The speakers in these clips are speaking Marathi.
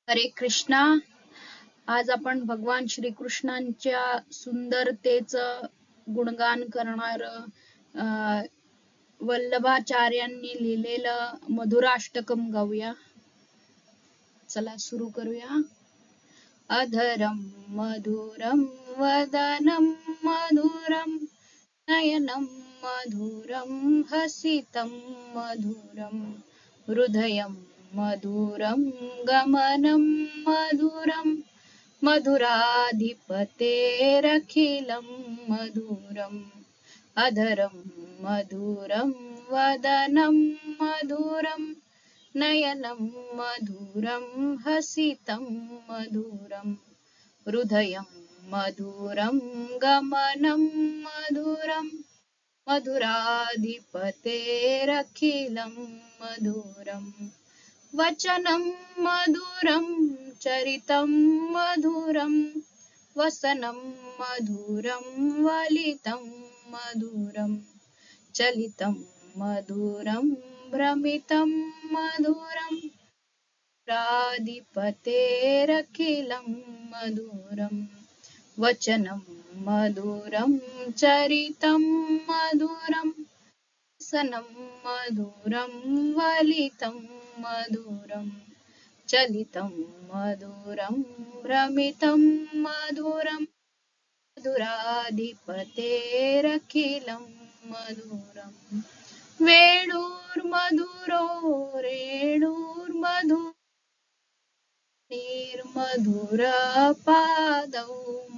हरे कृष्णा. आज आपण भगवान श्रीकृष्णांच्या सुंदरतेचं गुणगान करणार वल्लभाचार्यांनी लिहिलेलं मधुराष्टकम गाऊया. चला सुरू करूया. अधरम मधुरम वदनम मधुरम नयनम मधुरम हसितं मधुरम हृदयं मधुरं गमनं मधुरं मधुराधिपतेरखिलं मधुरम् अधरं मधुरं वदनं मधुरं नयनं मधुरं हसितं मधुरं हृदयं मधुरं गमनं मधुरं मधुराधिपतेरखिलं मधुरम् वचनं मधुरं चरितं मधुरं वसनं मधुरं वलितं मधुरं चलितं मधुरं भ्रमितं मधुरं प्राधिपतेरखिलं मधुरम् वचनं मधुरं चरितं मधुरं वसनं मधुरं वलितं मधुरं चलितं मधुरं भ्रमितं मधुरं मधुराधिपतेरखिलं मधुरम् वेणुर्मधुरो रेणुर्मधुर निर्मधुरपादौ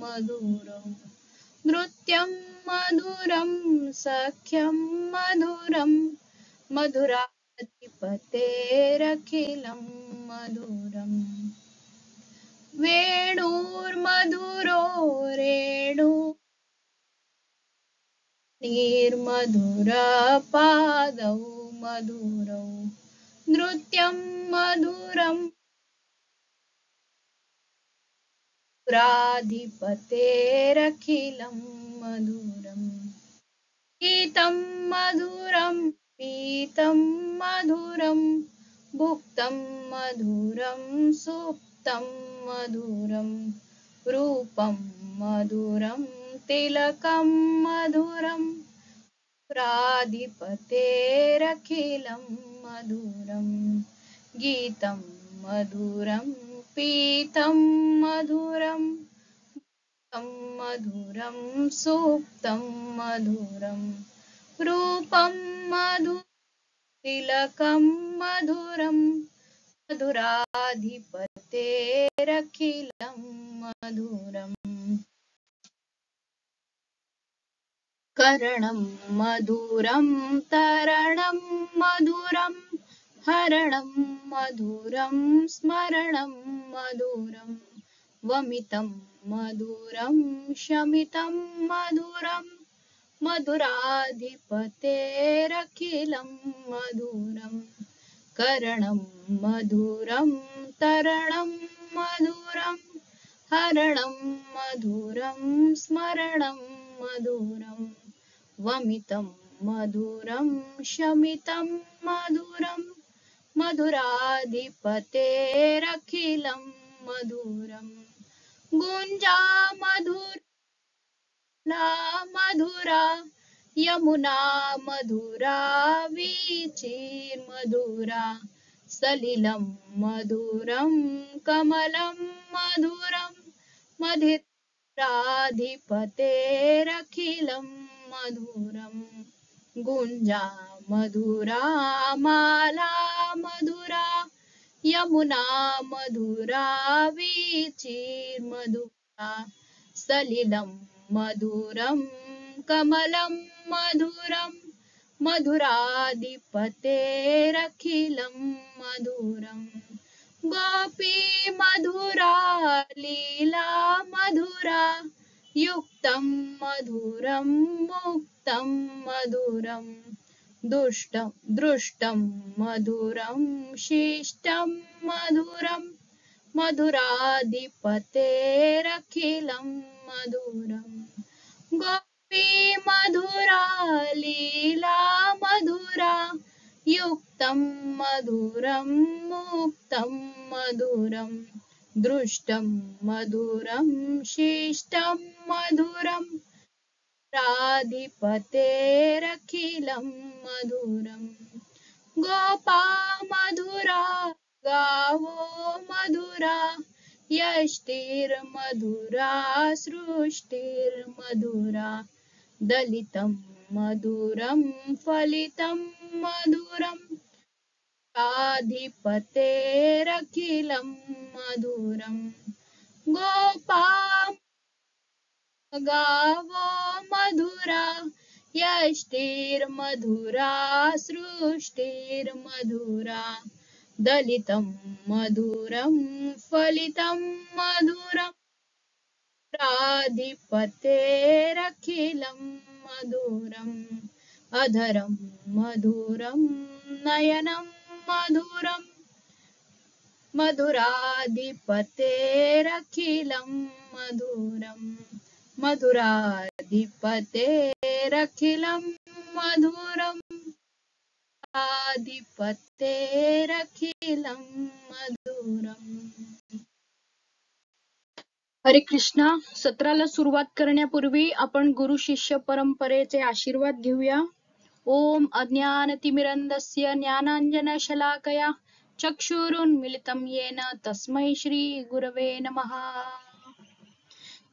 मधुरौ नृत्यं मधुरं सख्यं मधुरं मधुराधिपतेरखिलं मधुरम् वेणुर्मधुरो रेणु निर्मधुरपादौ मधुरौ नृत्यं मधुरं मधुराधिपतेरखिलं मधुरम् गीतं मधुरं पीतं मधुरं भुक्तं मधुरं सुप्तं मधुरं रूपं मधुरं तिलकं मधुरं प्राधिपतेरखिलं मधुरं गीतं मधुरं पीतं मधुरं मधुरं सुप्तं मधुरं रूपं मधु तिलकं मधुरं मधुराधिपतेरखिलं मधुरम् करणं मधुरं तरणं मधुरं हरणं मधुरं स्मरणं मधुरं वमितं मधुरं शमितं मधुरं मधुराधिपतेरखिलं मधुरं करणं मधुरं तरणं मधुरं हरणं मधुरं स्मरणं मधुरं वमितं मधुरं शमितं मधुरं मधुराधिपतेरखिलं मधुरं गुञ्जा मधुरा यमुना मधुरा वीचिर्मधुरा सलिलं मधुरं कमलं मधुरं मधुराधिपतेरखिलं मधुरं गुञ्जा मधुरा माला मधुरा यमुना मधुरा वीचिर्मधुरा सलिलं मधुरं कमलं मधुरं मधुराधिपतेरखिलं मधुरं गोपी मधुरा लीला मधुरा युक्तं मधुरं मुक्तं मधुरं दृष्टं मधुरं शिष्टं मधुरं मधुराधिपतेरखिलं मधुरं गोपी मधुरा लीला मधुरा युक्त दृष्टं मधुरं मुक्तं मधुरं दृष्टं मधुरं शिष्टं मधुरं राधिपतेरखिलं मधुरम् गोपा मधुरा गावो मधुरा यष्टिर्मधुरा सृष्टिर्मधुरा दलितं मधुरं फलितं मधुरं राधिपतेरखिलं मधुरं गोपा गावो मधुरा यष्टिर्मधुरा सृष्टिर्मधुरा दलितं मधुरं फलितं मधुरं राधिपतेरखिलं मधुरम् अधरं मधुरं नयनं मधुरं मधुराधिपतेरखिलं मधुरम् मधुराधिपतेरखिलं मधुरम् आधिपतेरखिलं मधुरम्. हरे कृष्णा. सत्राला सुरुवात करण्यापूर्वी आपण गुरु शिष्य परंपरेचे आशीर्वाद घेऊया. ओम अज्ञानतिमिरंधस्य ज्ञानांजनशलाकया चक्षुरुन्मिलितं येन तस्मै श्री गुरवे नमः.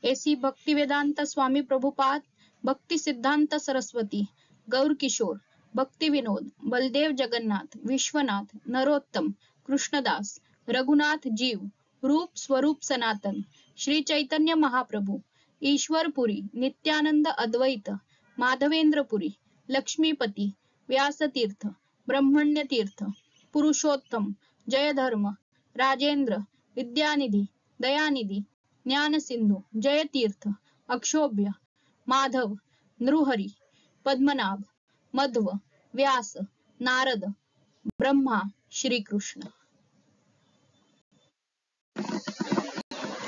एसी भक्तिवेदांत स्वामी प्रभुपाद, भक्ति सिद्धांत सरस्वती, गौर किशोर, भक्ति विनोद, बलदेव जगन्नाथ, विश्वनाथ, नरोत्तम, कृष्णदास, रघुनाथ जीव, रूप स्वरूप सनातन, श्री चैतन्य महाप्रभु, ईश्वरपुरी, नित्यानंद अद्वैत, माधवेंद्रपुरी, लक्ष्मीपती, व्यासतीर्थ, ब्रह्मण्यतीर्थ, पुरुषोत्तम, जयधर्म, राजेंद्र, विद्यानिधी, दयानिधी, ज्ञानसिंधू, जयतीर्थ, अक्षोभ्य, माधव, नृहरी, पद्मनाभ, मध्व, व्यास, नारद, ब्रह्मा, श्रीकृष्ण.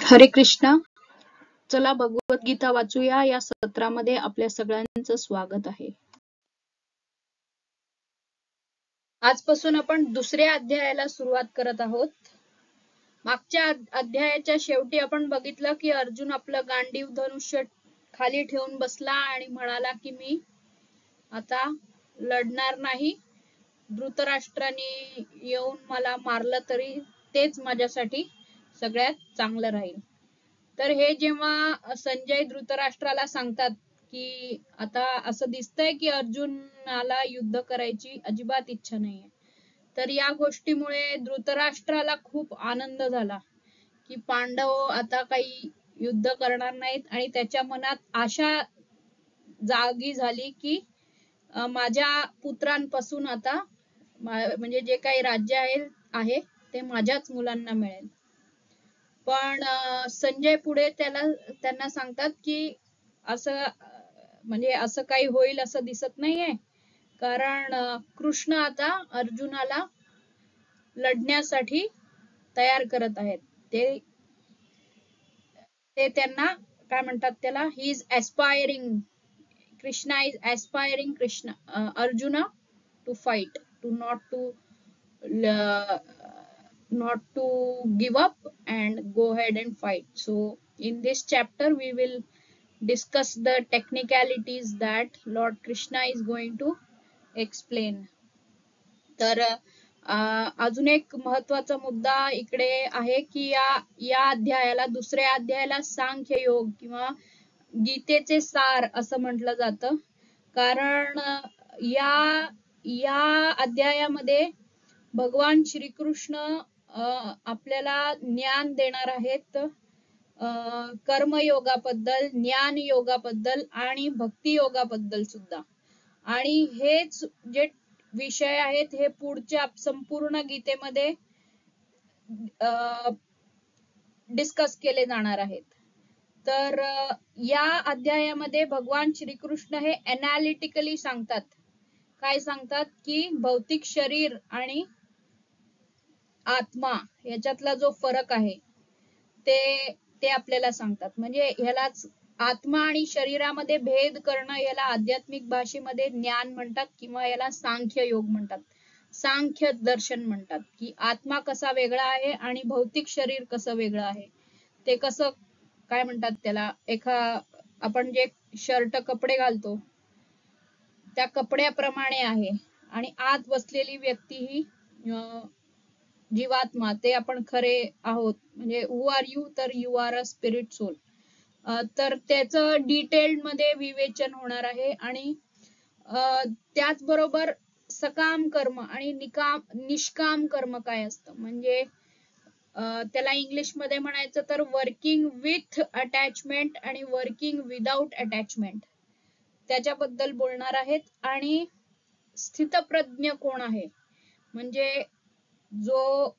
हरे कृष्णा. चला भगवद्गीता वाचूया. या सत्रामध्ये आपल्या सगळ्यांचं स्वागत आहे. आजपासून आपण दुसऱ्या अध्यायाला सुरुवात करत आहोत. मागच्या अध्यायाच्या शेवटी आपण बघितलं की अर्जुन आपलं गांडीव धनुष्य खाली ठेवून बसला आणि म्हणाला की मी आता लढणार नाही. धृतराष्ट्राने येऊन मला मारलं तरी तेच माझ्यासाठी सगळ्यात चांगलं राहील. तर हे जेव्हा संजय धृतराष्ट्राला सांगतात की आता असं दिसतंय की अर्जुनाला युद्ध करायची अजिबात इच्छा नाहीये, तर या गोष्टीमुळे धृतराष्ट्राला खूप आनंद झाला की पांडव आता काही युद्ध करणार नाहीत आणि त्याच्या मनात आशा जागी झाली की माझ्या पुत्रांपासून आता म्हणजे जे काही राज्य आहे ते माझ्याच मुलांना मिळेल. पण संजय पुढे त्यांना सांगतात की असं म्हणजे असं काही होईल असं दिसत नाहीये, कारण कृष्ण आता अर्जुनाला लढण्यासाठी तयार करत आहेत. ते त्यांना काय म्हणतात त्याला, he is aspiring, Krishna is aspiring Arjuna to fight, to not to give up and go ahead and fight. So in this chapter we will discuss the technicalities that Lord Krishna is going to explain. तर अजून एक महत्वाचा मुद्दा इकडे आहे की या अध्यायाला, दुसऱ्या अध्यायाला सांख्य योग किंवा गीतेचे सार असं म्हटलं जातं. कारण या अध्यायामध्ये भगवान श्रीकृष्ण आपल्याला ज्ञान देणार आहेत कर्मयोगाबद्दल, ज्ञान योगाबद्दल आणि भक्ती योगाबद्दल सुद्धा. आणि हेच जे विषय आहेत हे पुढच्या संपूर्ण गीतेमध्ये डिस्कस केले जाणार आहेत. तर या अध्यायामध्ये भगवान श्रीकृष्ण हे अनालिटिकली सांगतात. काय सांगतात की भौतिक शरीर आणि आत्मा याच्यातला जो फरक आहे ते आपल्याला सांगतात. म्हणजे ह्यालाच आत्मा आणि शरीरामध्ये भेद करणं याला आध्यात्मिक भाषेमध्ये ज्ञान म्हणतात किंवा याला सांख्य योग म्हणतात. सांख्य दर्शन म्हणतात, की आत्मा कसा वेगळा आहे आणि भौतिक शरीर कसं वेगळं आहे. ते कसं काय म्हणतात त्याला, आपण जे शर्ट कपडे घालतो त्या कपड्याप्रमाणे आहे आणि आत बसलेली व्यक्ती ही जीवात्मा, ते आपण खरे आहोत. म्हणजे हु आर यू, तर you are a spirit soul. तर त्याचं डिटेल्ड मध्ये विवेचन होणार आहे. आणि त्याचबरोबर सकाम कर्म आणि निष्काम कर्म काय असतं, म्हणजे त्याला इंग्लिश मध्ये म्हणायचं तर वर्किंग विथ अटॅचमेंट आणि वर्किंग विदाउट अटॅचमेंट, त्याच्याबद्दल बोलणार आहेत. आणि स्थितप्रज्ञ कोण आहे, म्हणजे जो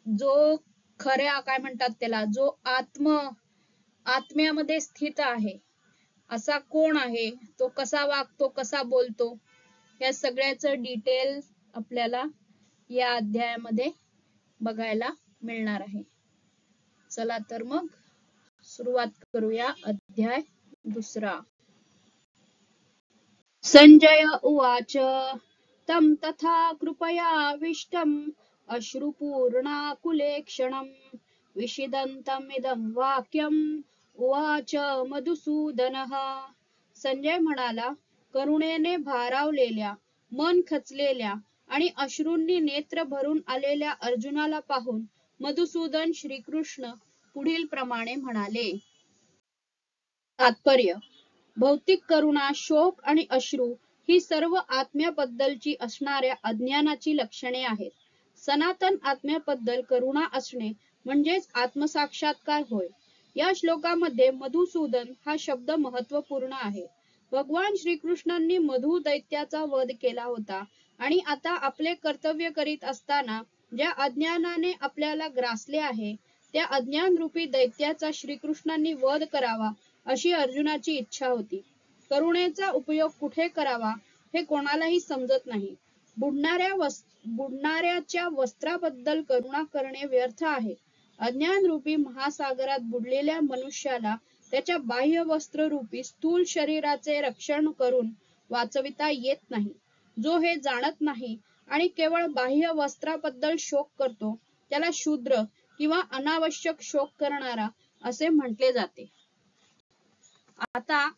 जो खऱ्या काय म्हणतात त्याला, जो आत्म्यामध्ये स्थित आहे असा कोण आहे, तो कसा वागतो, कसा बोलतो, या सगळ्याचं डिटेल आपल्याला या अध्यायामध्ये बघायला मिळणार आहे. चला तर मग सुरुवात करूया. अध्याय 2. संजय उवाच तं तथा कृपयाविष्टम् अश्रुपूर्णाकुलेक्षणम् विषिदन्तमिदं वाक्यम् उवाच मधुसूदनः. संजय म्हणाला, करुणेने भारावलेल्या, मन खचलेल्या आणि अश्रूंनी नेत्र भरून आलेल्या अर्जुनाला पाहून मधुसूदन श्रीकृष्ण पुढील प्रमाणे म्हणाले. तात्पर्य: भौतिक करुणा, शोक आणि अश्रू ही सर्व आत्म्याबद्दलची असणाऱ्या अज्ञानाची लक्षणे आहेत. सनातन आत्म्याबद्दल करुणा असणे म्हणजेच आत्मसाक्षात्कार होय. या श्लोकामध्ये मधुसूदन हा शब्द महत्वपूर्ण आहे. भगवान श्रीकृष्णांनी मधु दैत्याचा वध केला होता आणि आता आपले कर्तव्य करीत असताना ज्या अज्ञानाने आपल्याला ग्रासले आहे त्या अज्ञानरूपी दैत्याचा श्रीकृष्णांनी वध करावा अशी अर्जुनाची इच्छा होती. करुणेचा उपयोग कुठे करावा हे कोणालाही समजत नाही. बुडणाऱ्याच्या वस्त्राबद्दल करुणा करणे व्यर्थ आहे. अज्ञानरूपी महासागरात बुडलेल्या मनुष्याला त्याच्या बाह्य वस्त्ररूपी स्थूल शरीराचे रक्षण करून वाचविता येत नाही. जो हे जाणत नाही आणि केवळ बाह्य वस्त्राबद्दल शोक करतो त्याला शूद्र किंवा अनावश्यक शोक करणारा असे म्हटले जाते. आता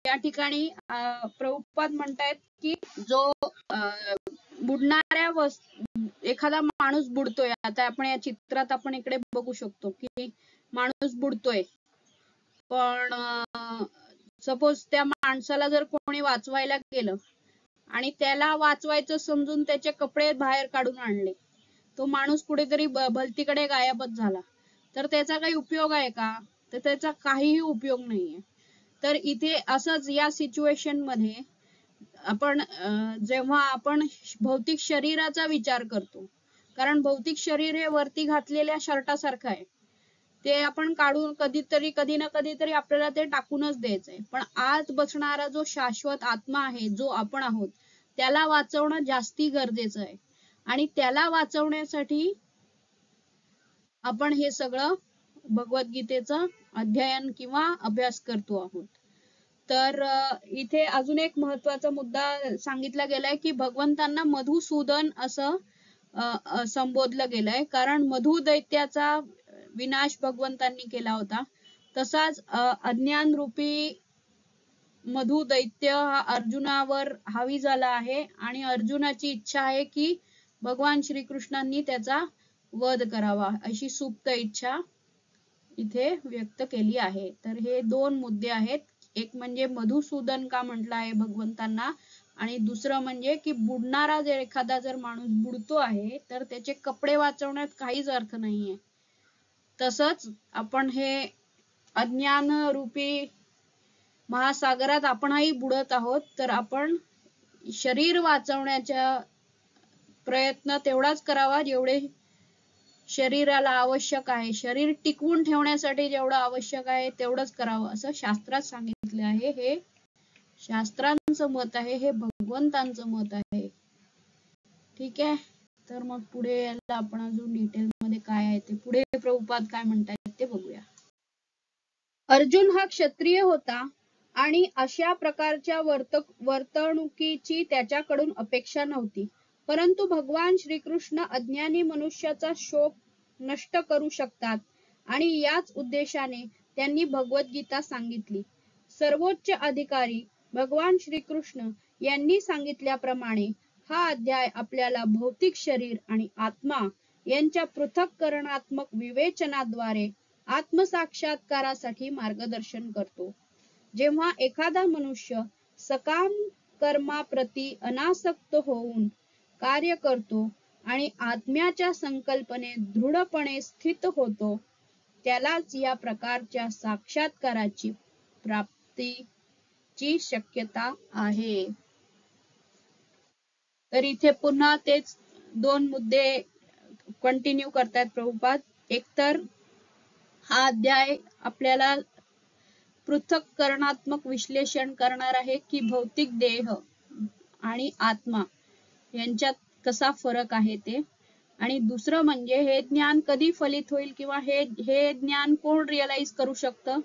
या ठिकाणी प्रभुपाद म्हणतायत की जो बुडणाऱ्या एखादा माणूस बुडतोय, आता आपण या चित्रात आपण इकडे बघू शकतो की माणूस बुडतोय, पण सपोज त्या माणसाला जर कोणी वाचवायला गेलं आणि त्याला वाचवायचं समजून त्याचे कपडे बाहेर काढून आणले, तो माणूस कुठेतरी भलतीकडे गायबच झाला, तर त्याचा काही उपयोग आहे का? तर त्याचा काहीही उपयोग नाहीये. तर इथे असंच या सिच्युएशन मध्ये आपण जेव्हा आपण भौतिक शरीराचा विचार करतो, कारण भौतिक शरीर हे वरती घातलेल्या शर्टासारखं आहे, ते आपण काढून कधी ना कधीतरी आपल्याला ते टाकूनच द्यायचंय. पण आत बसणारा जो शाश्वत आत्मा आहे, जो आपण आहोत, त्याला वाचवणं जास्ती गरजेचं आहे. आणि त्याला वाचवण्यासाठी आपण हे सगळं भगवद्गीतेचं अध्ययन किंवा अभ्यास करतो आहोत. तर इथे अजून एक महत्वाचा मुद्दा सांगितला गेलाय की भगवंतांना मधुसूदन असं संबोधलं गेलंय, कारण मधु दैत्याचा विनाश भगवंतांनी केला होता. तसाच अज्ञान रूपी मधु दैत्य हा अर्जुनावर हावी झाला आहे आणि अर्जुनाची इच्छा आहे की भगवान श्रीकृष्णांनी त्याचा वध करावा, अशी सुप्त इच्छा इथे व्यक्त केली आहे. तर हे 2 मुद्दे आहेत. एक म्हणजे मधुसूदन का म्हटलं आहे भगवंतांना, आणि दुसरं म्हणजे की बुडणारा जर एखादा माणूस बुडतो आहे तर त्याचे कपडे वाचवण्यात काहीच अर्थ नाहीये. तसंच आपण हे अज्ञान रूपी महासागरात आपणही बुडत आहोत, तर आपण शरीर वाचवण्याचा प्रयत्न तेवढाच करावा जेवढे शरीराला आवश्यक आहे. शरीर टिकवून ठेवण्यासाठी जेवढं आवश्यक आहे तेवढंच करावं असं शास्त्रात सांगितले आहे. हे शास्त्रांचं मत आहे, हे भगवंतांचं मत आहे. ठीक आहे, तर मग पुढे याला आपण अजून डिटेल मध्ये काय आहे ते पुढे प्रभुपाद काय म्हणतायत ते बघूया. अर्जुन हा क्षत्रिय होता आणि अशा प्रकारच्या वर्तणुकीची त्याच्याकडून अपेक्षा नव्हती. परंतु भगवान श्रीकृष्ण अज्ञानी मनुष्याचा शोक नष्ट करू शकतात आणि याच उद्देशाने त्यांनी भगवद्गीता सांगितली. सर्वोच्च अधिकारी भगवान श्रीकृष्ण यांनी सांगितल्याप्रमाणे हा अध्याय आपल्याला भौतिक शरीर आणि आत्मा यांच्या पृथक्करणात्मक विवेचनाद्वारे आत्मसाक्षात्कारासाठी मार्गदर्शन करतो. जेव्हा एखादा मनुष्य सकाम कर्माप्रती अनासक्त होऊन कार्य करतो आणि आत्म्याच्या संकल्पनेत दृढपणे स्थित होतो, त्यालाच या प्रकारच्या साक्षात्काराची प्राप्तीची शक्यता आहे. तर इथे पुन्हा तेच दोन मुद्दे कंटिन्यू करतायत प्रभुपाद. एकतर हा अध्याय आपल्याला पृथक्करणात्मक विश्लेषण करणार आहे की भौतिक देह आणि आत्मा यांच्यात कसा फरक आहे ते, आणि दुसरं म्हणजे हे ज्ञान कधी फलित होईल किंवा हे ज्ञान कोण रिअलाइज करू शकतं.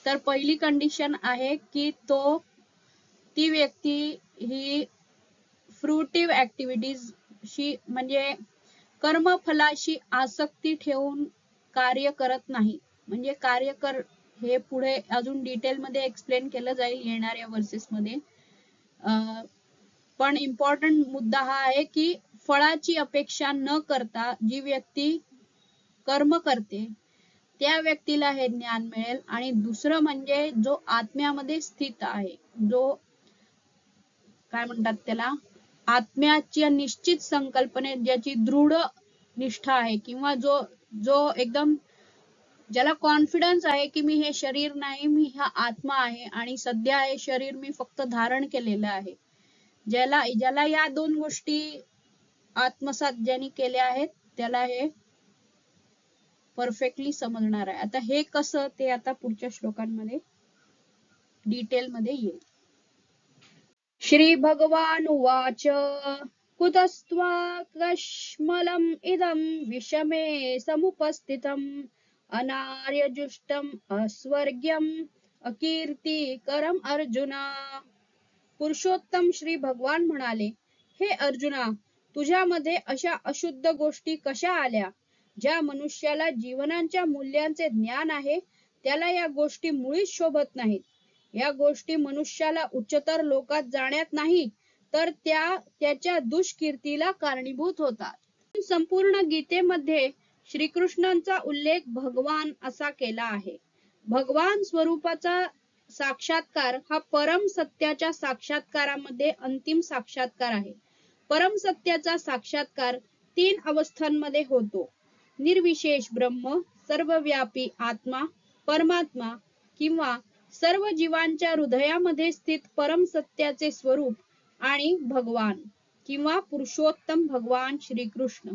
तर पहिली कंडिशन आहे की ती व्यक्ती ही फ्रुटिव्ह ऍक्टिव्हिटीज शी म्हणजे कर्मफलाशी आसक्ती ठेवून कार्य करत नाही. म्हणजे हे पुढे अजून डिटेल मध्ये एक्सप्लेन केलं जाईल येणाऱ्या वर्सेस मध्ये. पण इम्पॉर्टंट मुद्दा हा आहे की फळाची अपेक्षा न करता जी व्यक्ती कर्म करते त्या व्यक्तीला हे ज्ञान मिळेल. आणि दुसरं म्हणजे जो आत्म्यामध्ये स्थित आहे, जो काय म्हणतात त्याला, आत्म्याच्या निश्चित संकल्पने ज्याची दृढ निष्ठा आहे, किंवा जो एकदम ज्याला कॉन्फिडन्स आहे की मी हे शरीर नाही, मी हा आत्मा आहे आणि सध्या हे शरीर मी फक्त धारण केलेलं आहे, ज्याला या दोन गोष्टी आत्मसात ज्यांनी केल्या आहेत त्याला हे परफेक्टली समजणार आहे. आता हे कसं ते आता पुढच्या श्लोकांमध्ये डिटेल मध्ये येईल. श्री भगवान उवाच कुतस्त्वाकश्मलम् इदं विषमे समुपस्थितम् अनार्यजुष्टम् अस्वर्ग्यम् अकीर्तिकरम् अर्जुन. पुरुषोत्तम श्री भगवान म्हणाले, हे अर्जुना, तुझ्यामध्ये अशा अशुद्ध गोष्टी कशा आल्या? ज्या मनुष्याला जीवनाच्या मूल्यांचे ज्ञान आहे त्याला या गोष्टी मुळीच शोभत नाहीत. या गोष्टी मनुष्याला उच्चतर लोकात जाण्यात नाही तर त्याच्या दुष्कीर्तीला कारणीभूत होतात. संपूर्ण गीतेमध्ये श्रीकृष्णांचा उल्लेख भगवान असा केला आहे. भगवान स्वरूपाचा साक्षात्कार हा परम सत्याच्या साक्षात्कारामध्ये अंतिम साक्षात्कार आहे. परम सत्याचा साक्षात्कार 3 अवस्थांमध्ये होतो: निर्विशेष ब्रह्म, सर्वव्यापी आत्मा, परमात्मा, किंवा सर्व जीवांच्या हृदयामध्ये स्थित परम सत्याचे स्वरूप आणि भगवान किंवा पुरुषोत्तम भगवान श्रीकृष्ण.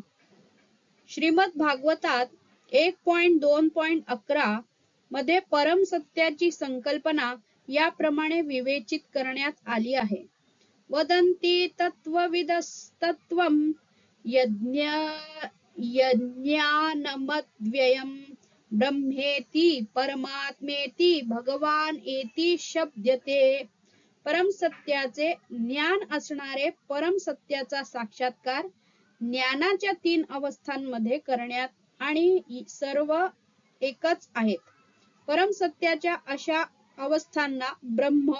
श्रीमद भागवतात 1.2.11 मध्ये परम सत्याची संकल्पना याप्रमाणे विवेचित करण्यात आली आहे. वदन्ति तत्त्वविदस्तत्त्वं यज्ञानमद्व्ययम् ब्रह्मेति परमात्मेति भगवान एति शब्दते. परम सत्याचे ज्ञान असणारे परम सत्याचा साक्षात्कार ज्ञानाच्या 3 अवस्थांमध्ये करण्यात आणि सर्व एकच आहेत. परम सत्याच्या अशा अवस्थांना ब्रह्म,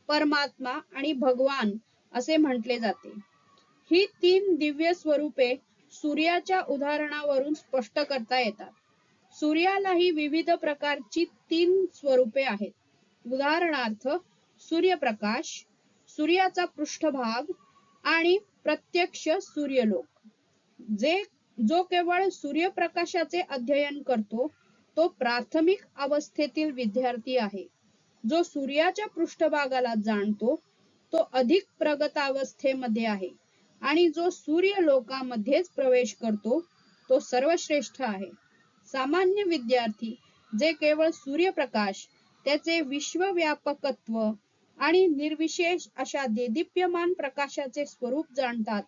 परमात्मा आणि भगवान असे म्हटले जाते. ही 3 दिव्य स्वरूपे सूर्याच्या उदाहरणावरून स्पष्ट करता येतात. सूर्यालाही विविध प्रकारची 3 स्वरूपे आहेत. उदाहरणार्थ सूर्यप्रकाश, सूर्याचा पृष्ठभाग आणि प्रत्यक्ष सूर्यलोक. जो केवळ सूर्यप्रकाशाचे अध्ययन करतो तो प्राथमिक अवस्थेतील विद्यार्थी आहे. जो सूर्याच्या पृष्ठभागाला जाणतो तो अधिक प्रगतावस्थेमध्ये आहे, आणि जो सूर्यलोकामध्येच प्रवेश करतो तो सर्वश्रेष्ठ आहे. सामान्य विद्यार्थी जे केवळ सूर्यप्रकाश, त्याचे विश्वव्यापकत्व आणि निर्विशेष अशा देदीप्यमान प्रकाशाचे स्वरूप जाणतात,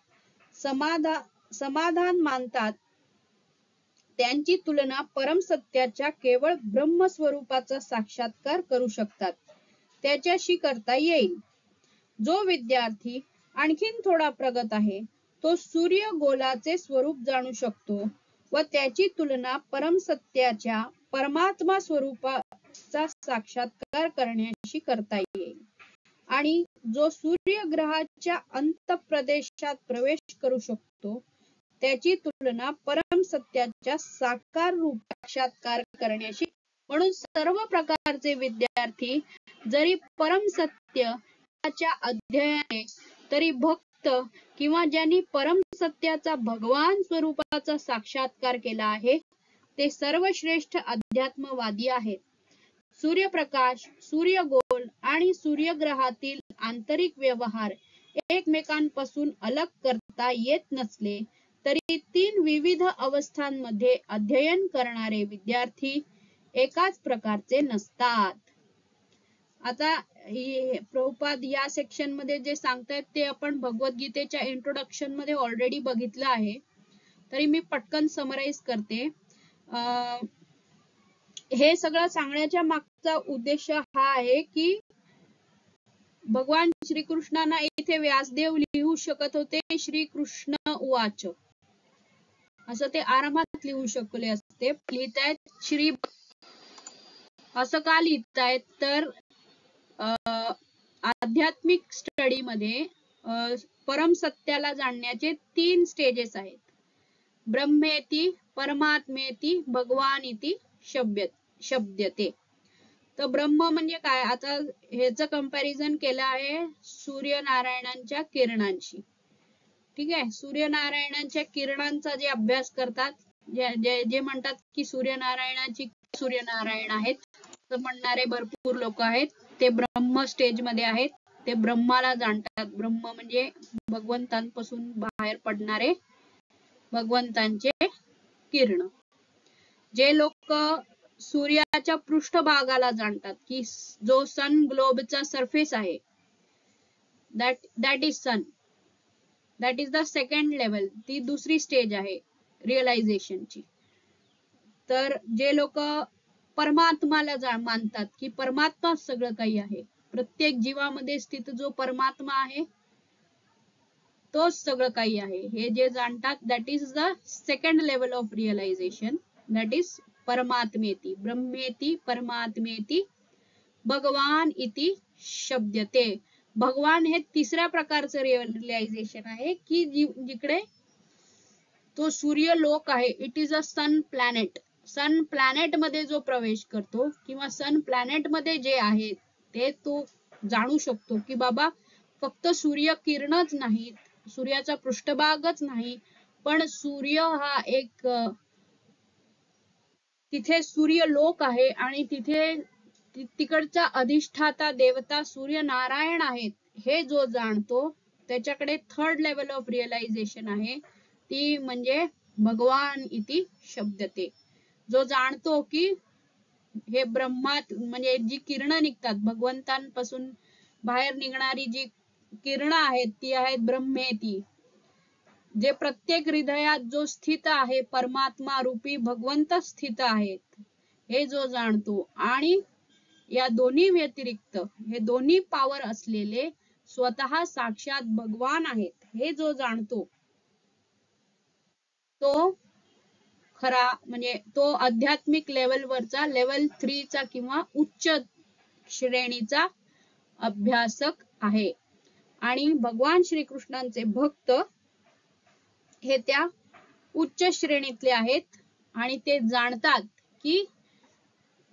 समाधान मानतात, त्यांची तुलना परम सत्याच्या केवळ ब्रह्मस्वरूपाचा साक्षात्कार करू शकतात. त्याच्याशी करता येईल. जो विद्यार्थी आणखीन थोडा प्रगत आहे तो सूर्य गोलाचे स्वरूप जाणू शकतो व त्याची तुलना परमसत्याच्या परमात्मा स्वरूपाचा साक्षात्कार करण्याशी करता येईल. आणि जो सूर्य ग्रहाच्या अंतप्रदेशात प्रवेश करू शकतो त्याची तुलना परमसत्याच्या साकार रूप साक्षात्कार करण्याशी. म्हणून सर्व प्रकारचे विद्यार्थी जरी परमसत्याच्या अध्ययनाने तरी भक्त किंवा ज्यांनी परमसत्याचा भगवान स्वरूपाचा साक्षात्कार केला आहे ते सर्व श्रेष्ठ अध्यात्मवादी आहेत. सूर्यप्रकाश, सूर्यगोल आणि सूर्यग्रहातील आंतरिक व्यवहार एकमेकांपासून अलग करता येत नसले तरी तीन विविध अवस्थांमध्ये अध्ययन करणारे विद्यार्थी एकाच प्रकारचे नसतात. आता प्रभुपाद या सेक्शन मध्ये जे सांगतायत ते आपण भगवद्गीतेच्या इंट्रोडक्शन मध्ये ऑलरेडी बघितलं आहे, तरी मी पटकन समराईज करते. हे सगळं सांगण्याच्या मागचा उद्देश हा आहे की भगवान श्रीकृष्णांना इथे व्यासदेव लिहू शकत होते श्रीकृष्ण उवाच असं ते आरामात लिहू शकले असते. लिहितायत श्री असं का लिहितायत तर आध्यात्मिक स्टडी मध्ये परम सत्याला जाणण्याचे 3 स्टेजेस आहेत. ब्रह्मेति, परमात्मेति, भगवान इति शब्दते. तर ब्रह्म म्हणजे काय, आता ह्याचं कंपॅरिझन केलं आहे सूर्यनारायणांच्या किरणांशी. ठीक आहे, सूर्यनारायणांच्या किरणांचा जे अभ्यास करतात, जे म्हणतात की सूर्यनारायण आहेत तर म्हणणारे भरपूर लोक आहेत, ते ब्रह्म स्टेज मध्ये आहेत. ते ब्रह्माला जाणतात. ब्रह्म म्हणजे भगवंतांपासून बाहेर पडणारे भगवंतांचे किरण. जे लोक सूर्याच्या पृष्ठभागाला जाणतात की जो सन ग्लोबचा सरफेस आहे, that is sun, that is the second level, ती दुसरी स्टेज आहे रिअलायझेशनची. तर जे लोक परमात्माला मानतात की परमात्मा सगळं काही आहे, प्रत्येक जीवामध्ये स्थित जो परमात्मा आहे तोच सगळं काही आहे, हे जे जाणतात that is the second level of realization, that is परमात्मेति. ब्रह्मेति, परमात्मेति, भगवान इति शब्दते. भगवान हे तिसऱ्या प्रकारचं रिअलायझेशन आहे की जिकडे तो सूर्य लोक आहे, it is a sun planet. Sun planet मध्ये जो प्रवेश करतो किंवा सन प्लॅनेट मध्ये जे आहे ते तो जाणू शकतो की बाबा फक्त सूर्य किरणच नाहीत, सूर्याचा पृष्ठभागच नाही, पण सूर्य हा एक तिथे सूर्य लोक आहे आणि तिथे तिकडचा अधिष्ठाता देवता सूर्यनारायण आहेत. हे जो जाणतो त्याच्याकडे थर्ड लेवल ऑफ रिअलायझेशन आहे, ती म्हणजे भगवान इति शब्दते. जो जाणतो की हे ब्रह्मात म्हणजे जी किरणं निघतात, भगवंतांपासून बाहेर निघणारी जी किरणं आहेत ती आहेत ब्रह्मेती. जे प्रत्येक हृदयात जो स्थित आहे परमात्मा रूपी भगवंत स्थित आहेत, हे जो जाणतो आणि या दोन्ही व्यतिरिक्त हे दोन्ही पॉवर असलेले स्वतः साक्षात भगवान आहेत, हे जो जाणतो तो खरा म्हणजे तो आध्यात्मिक लेवलवरचा लेवल 3 चा किंवा उच्च श्रेणीचा अभ्यासक आहे. आणि भगवान श्रीकृष्णांचे भक्त हे त्या उच्च श्रेणीतले आहेत आणि ते जाणतात की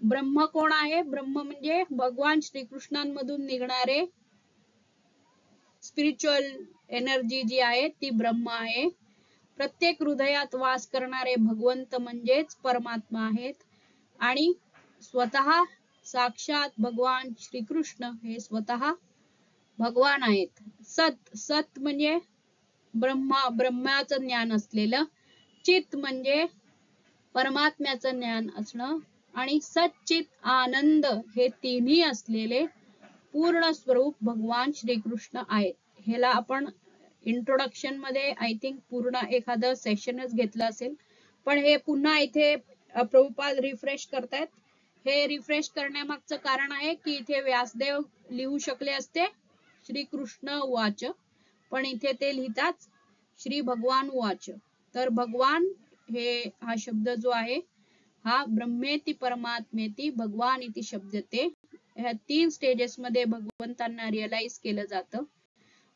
ब्रह्म कोण आहे. ब्रह्म म्हणजे भगवान श्रीकृष्णांमधून निघणारे स्पिरिच्युअल एनर्जी जी आहे ती ब्रह्म आहे. प्रत्येक हृदयात वास करणारे भगवंत म्हणजेच परमात्मा आहेत आणि स्वतः साक्षात भगवान श्रीकृष्ण हे स्वतः भगवान आहेत. सत म्हणजे ब्रह्माचं ज्ञान असलेलं, चित म्हणजे परमात्म्याचं ज्ञान असणं आणि सच्चित आनंद हे तिन्ही असलेले पूर्ण स्वरूप भगवान श्रीकृष्ण आहेत. ह्याला आपण इंट्रोडक्शन मध्ये आय थिंक पूर्ण एखादं सेशनच घेतलं असेल, पण हे पुन्हा इथे प्रभुपाद रिफ्रेश करतायत हे रिफ्रेश करण्यामागचं कारण आहे की इथे व्यासदेव लिहू शकले असते श्री कृष्ण उवाच, पण इथे ते लिहितात श्री भगवान उवाच. तर भगवान हा शब्द जो आहे हा ब्रह्मेति परमात्मेति भगवान इति शब्दते. ह्या 3 स्टेजेस मध्ये भगवंतांना रिअलाइज केलं जातं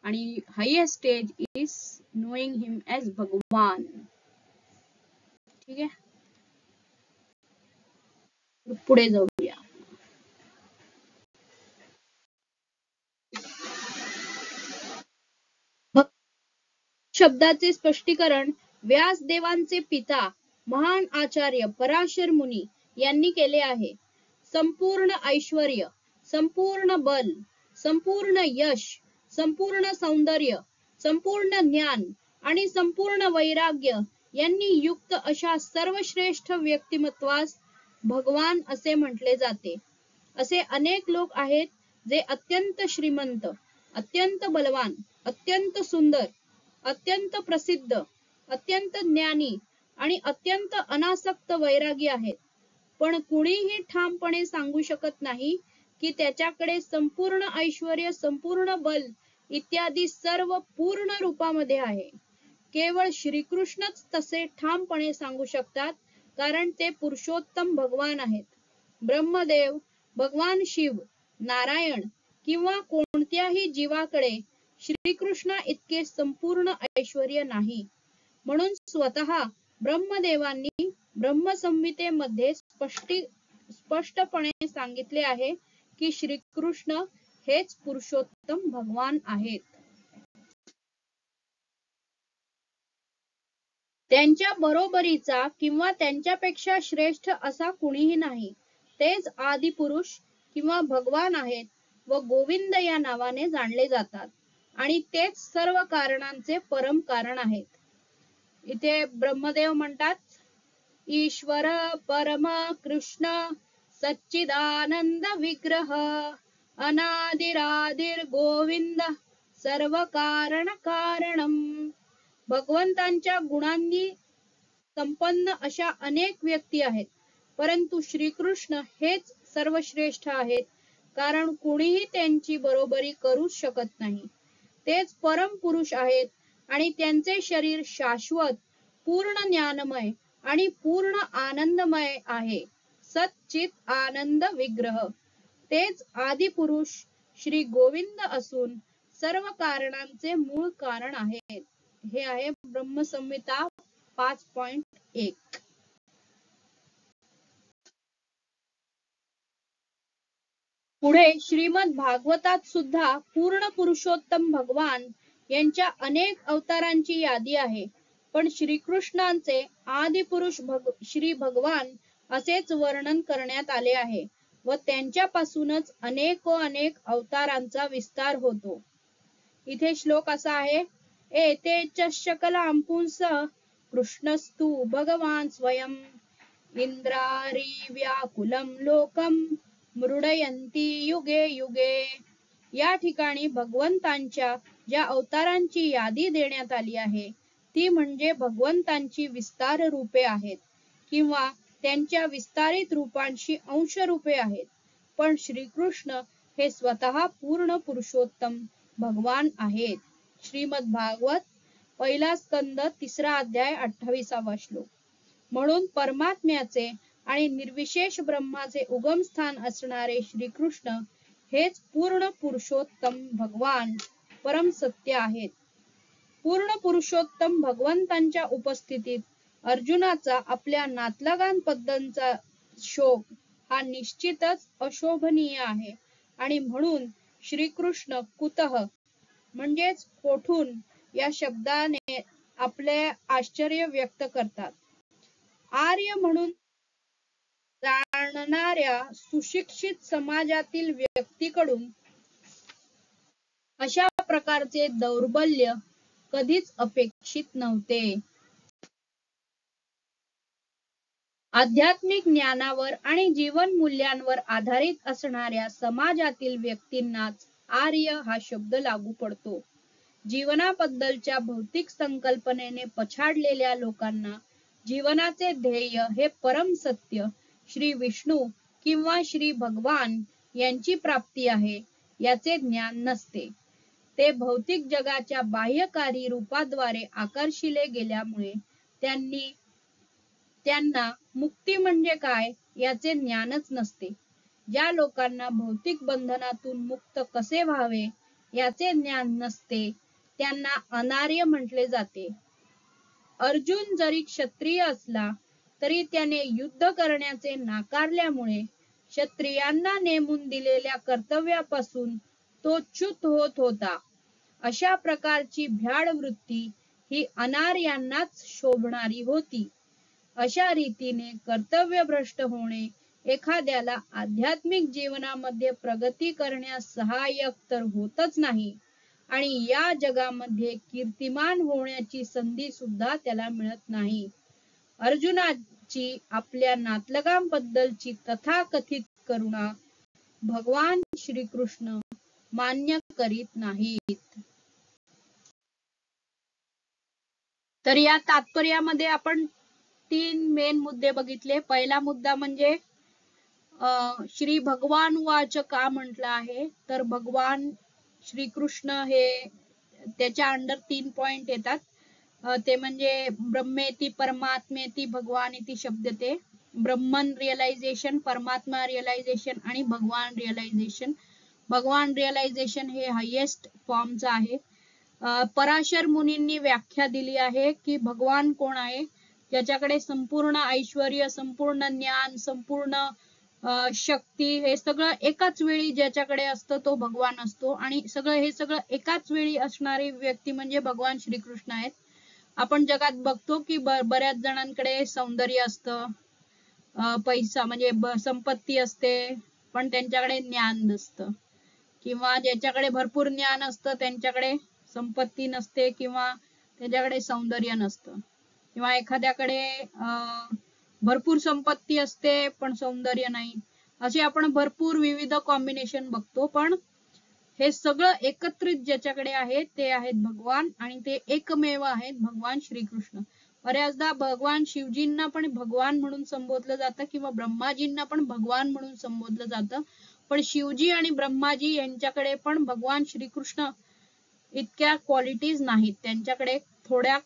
आणि highest stage is knowing him as Bhagwan. ठीक आहे, पुढे जाऊया. शब्दाचे स्पष्टीकरण व्यासदेवांचे पिता महान आचार्य पराशर मुनी यांनी केले आहे. संपूर्ण ऐश्वर्य, संपूर्ण बल, संपूर्ण यश, संपूर्ण सौंदर्य, संपूर्ण ज्ञान आणि संपूर्ण वैराग्य यांनी युक्त अशा सर्वश्रेष्ठ व्यक्तिमत्वास भगवान असे म्हटले जाते. असे अनेक लोक आहेत जे अत्यंत श्रीमंत, अत्यंत बलवान, अत्यंत सुंदर, अत्यंत प्रसिद्ध, अत्यंत ज्ञानी आणि अत्यंत अनासक्त वैरागी आहेत, पण कुणीही ठामपणे सांगू शकत नाही की त्याच्याकडे संपूर्ण ऐश्वर्य, संपूर्ण बल इत्यादी सर्व पूर्ण रूपामध्ये आहे. केवळ श्रीकृष्णच तसे ठामपणे सांगू शकतात, कारण ते पुरुषोत्तम भगवान आहेत. ब्रह्मदेव, भगवान शिव, नारायण किंवा कोणत्याही जीवाकडे श्रीकृष्णा इतके संपूर्ण ऐश्वर्य नाही. म्हणून स्वतः ब्रह्मदेवांनी ब्रह्मसंहितेमध्ये स्पष्टपणे सांगितले आहे की श्रीकृष्ण हेच पुरुषोत्तम भगवान आहेत. त्यांच्या बरोबरीचा किंवा त्यांच्यापेक्षा श्रेष्ठ असा कुणीही नाही. तेच आदिपुरुष किंवा भगवान आहेत व गोविंद या नावाने जाणले जातात आणि तेच सर्व कारणांचे परम कारण आहेत. इथे ब्रह्मदेव म्हणतात ईश्वर परम कृष्ण सच्चिदानंद विग्रह अनादिरादिर गोविंद सर्व कारण कारणम. भगवंतांच्या गुणांनी संपन्न अशा अनेक व्यक्ती आहेत, परंतु श्रीकृष्ण हेच सर्वश्रेष्ठ आहेत, कारण कुणीही त्यांची बरोबरी करू शकत नाही. तेच परम पुरुष आहेत आणि त्यांचे शरीर शाश्वत, पूर्ण ज्ञानमय आणि पूर्ण आनंदमय आहे. सच्चित आनंद विग्रह. तेच आदिपुरुष श्री गोविंद असून सर्व कारणांचे मूळ कारण आहेत. हे आहे ब्रह्मसंहिता 5.1. पुढे श्रीमद भागवतात सुद्धा पूर्ण पुरुषोत्तम भगवान यांच्या अनेक अवतारांची यादी आहे, पण श्रीकृष्णांचे आदिपुरुष श्री भगवान असेच वर्णन करण्यात आले आहे व त्यांच्यापासूनच अनेक अवतारांचा विस्तार होतो. इथे श्लोक असा आहे एतेच शकलां पुंस कृष्णस्तु भगवान स्वयं इंद्रारी व्याकुलं लोकम मृडयंती युगे युगे. या ठिकाणी भगवंतांच्या ज्या अवतारांची यादी देण्यात आली आहे ती म्हणजे भगवंतांची विस्तार रूपे आहेत किंवा त्यांच्या विस्तारित रूपांशी अंश रूपे आहेत, पण श्रीकृष्ण हे स्वतः पूर्ण पुरुषोत्तम भगवान आहेत. श्रीमद भागवत 1 स्कंद 3 अध्याय 28 श्लोक. म्हणून परमात्म्याचे आणि निर्विशेष ब्रह्माचे उगमस्थान असणारे श्रीकृष्ण हेच पूर्ण पुरुषोत्तम भगवान परम सत्य आहेत. पूर्ण पुरुषोत्तम भगवंतांच्या उपस्थितीत अर्जुनाचा आपल्या नातलगांबद्दलचा शोक हा निश्चितच अशोभनीय आहे आणि म्हणून श्रीकृष्ण कुतः म्हणजेच कोठून या शब्दाने आपले आश्चर्य व्यक्त करतात. आर्य म्हणून जाणणाऱ्या सुशिक्षित समाजातील व्यक्तीकडून अशा प्रकारचे दौर्बल्य कधीच अपेक्षित नव्हते. आध्यात्मिक ज्ञानावर आणि जीवन मूल्यांवर आधारित असणाऱ्या समाजातील व्यक्तींनाच आर्य हा शब्द लागू पडतो. जीवनाबद्दलच्या भौतिक संकल्पनेने पछाडलेल्या लोकांना जीवनाचे ध्येय हे परम सत्य श्री विष्णू किंवा श्री भगवान यांची प्राप्ती आहे याचे ज्ञान नसते. ते भौतिक जगाच्या बाह्यकारी रूपाद्वारे आकर्षिले गेल्यामुळे त्यांना मुक्ती म्हणजे काय याचे ज्ञानच नसते. ज्या लोकांना भौतिक बंधनातून मुक्त कसे व्हावे याचे ज्ञान नसते त्यांना अनार्य म्हटले जाते. अर्जुन जरी क्षत्रिय असला तरी त्याने युद्ध करण्याचे नाकारल्यामुळे क्षत्रियांना नेमून दिलेल्या कर्तव्यापासून तो च्युत होत होता. अशा प्रकारची भ्याड वृत्ती ही अनार्यांनाच शोभणारी होती. अशा रीतीने कर्तव्यभ्रष्ट होणे एखाद्याला आध्यात्मिक जीवनामध्ये प्रगती करण्यास सहाय्यक तर होतच नाही आणि या जगामध्ये कीर्तिमान होण्याची संधी सुद्धा त्याला मिळत नाही. अर्जुनाची आपल्या नातलगांबद्दलची तथाकथित करुणा भगवान श्रीकृष्ण मान्य करीत नाहीत. तर या तात्पर्यामध्ये आपण 3 मेन मुद्दे बघितले. पहिला मुद्दा म्हणजे श्री भगवान वाच का म्हटलं आहे, तर भगवान श्रीकृष्ण हे त्याच्या अंडर 3 पॉइंट येतात. ते म्हणजे ब्रह्मेती परमात्मेती भगवानेती शब्दते. ब्रह्मन रिअलायझेशन, परमात्मा रिअलायझेशन आणि भगवान रिअलायझेशन. भगवान रिअलायझेशन हे हायेस्ट फॉर्मचं आहे. पराशर मुनींनी व्याख्या दिली आहे की भगवान कोण आहे, ज्याच्याकडे संपूर्ण ऐश्वर्य, संपूर्ण ज्ञान, संपूर्ण शक्ती हे सगळं एकाच वेळी ज्याच्याकडे असतं तो भगवान असतो. आणि हे सगळं एकाच वेळी असणारी व्यक्ती म्हणजे भगवान श्रीकृष्ण आहेत. आपण जगात बघतो की बऱ्याच जणांकडे सौंदर्य असतं, पैसा म्हणजे संपत्ती असते, पण त्यांच्याकडे ज्ञान नसतं. किंवा ज्याच्याकडे भरपूर ज्ञान असतं त्यांच्याकडे संपत्ती नसते किंवा त्याच्याकडे सौंदर्य नसतं. किंवा एखाद्याकडे भरपूर संपत्ती असते पण सौंदर्य नाही. असे आपण भरपूर विविध कॉम्बिनेशन बघतो. पण हे सगळं एकत्रित ज्याच्याकडे आहे ते आहेत भगवान आणि ते एकमेव आहेत भगवान श्रीकृष्ण. बऱ्याचदा भगवान शिवजींना पण भगवान म्हणून संबोधलं जातं किंवा ब्रह्माजींना पण भगवान म्हणून संबोधलं जातं. पण शिवजी आणि ब्रह्माजी यांच्याकडे पण भगवान श्रीकृष्ण इतक्या क्वालिटीज नाहीत, त्यांच्याकडे थोड्या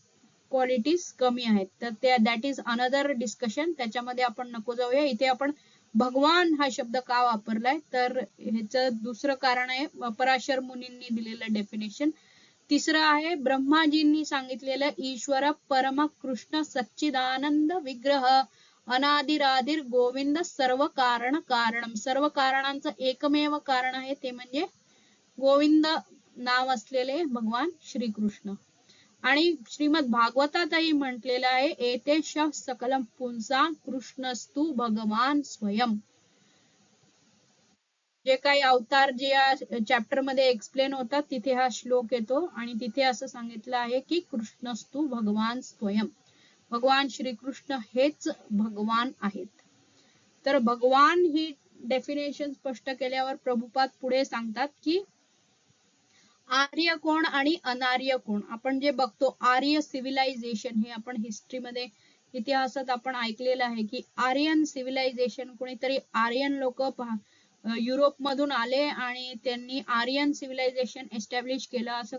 क्वालिटीज कमी आहेत. तर ते दॅट इज अनदर डिस्कशन, त्याच्यामध्ये आपण नको जाऊया. इथे आपण भगवान हा शब्द का वापरलाय तर ह्याचं दुसरं कारण आहे पराशर मुनींनी दिलेलं डेफिनेशन. तिसरं आहे ब्रह्माजींनी सांगितलेलं ईश्वर परम कृष्ण सच्चिदानंद विग्रह अनादिरादिर गोविंद सर्व कारण कारणम. सर्व कारणांचं एकमेव कारण आहे ते म्हणजे गोविंद नाव असलेले भगवान श्रीकृष्ण. आणि श्रीमद भागवतातही म्हटलेलं आहे एतेश सकलम पुंसा कृष्णस्तु भगवान स्वयं. जे काही अवतार जे या चॅप्टर मध्ये एक्सप्लेन होतात तिथे हा श्लोक येतो आणि तिथे असं सांगितलं आहे की कृष्णस्तु भगवान स्वयं, भगवान श्रीकृष्ण हेच भगवान आहेत. तर भगवान ही डेफिनेशन स्पष्ट केल्यावर प्रभुपाद पुढे सांगतात की आर्य कोण आणि अनार्य कोण. आपण जे बघतो आर्य सिव्हिलायझेशन हे आपण हिस्ट्रीमध्ये इतिहासात आपण ऐकलेलं आहे की आर्यन सिव्हिलायझेशन, कोणीतरी आर्यन लोक युरोप मधून आले आणि त्यांनी आर्यन सिव्हिलायझेशन एस्टॅब्लिश केलं असं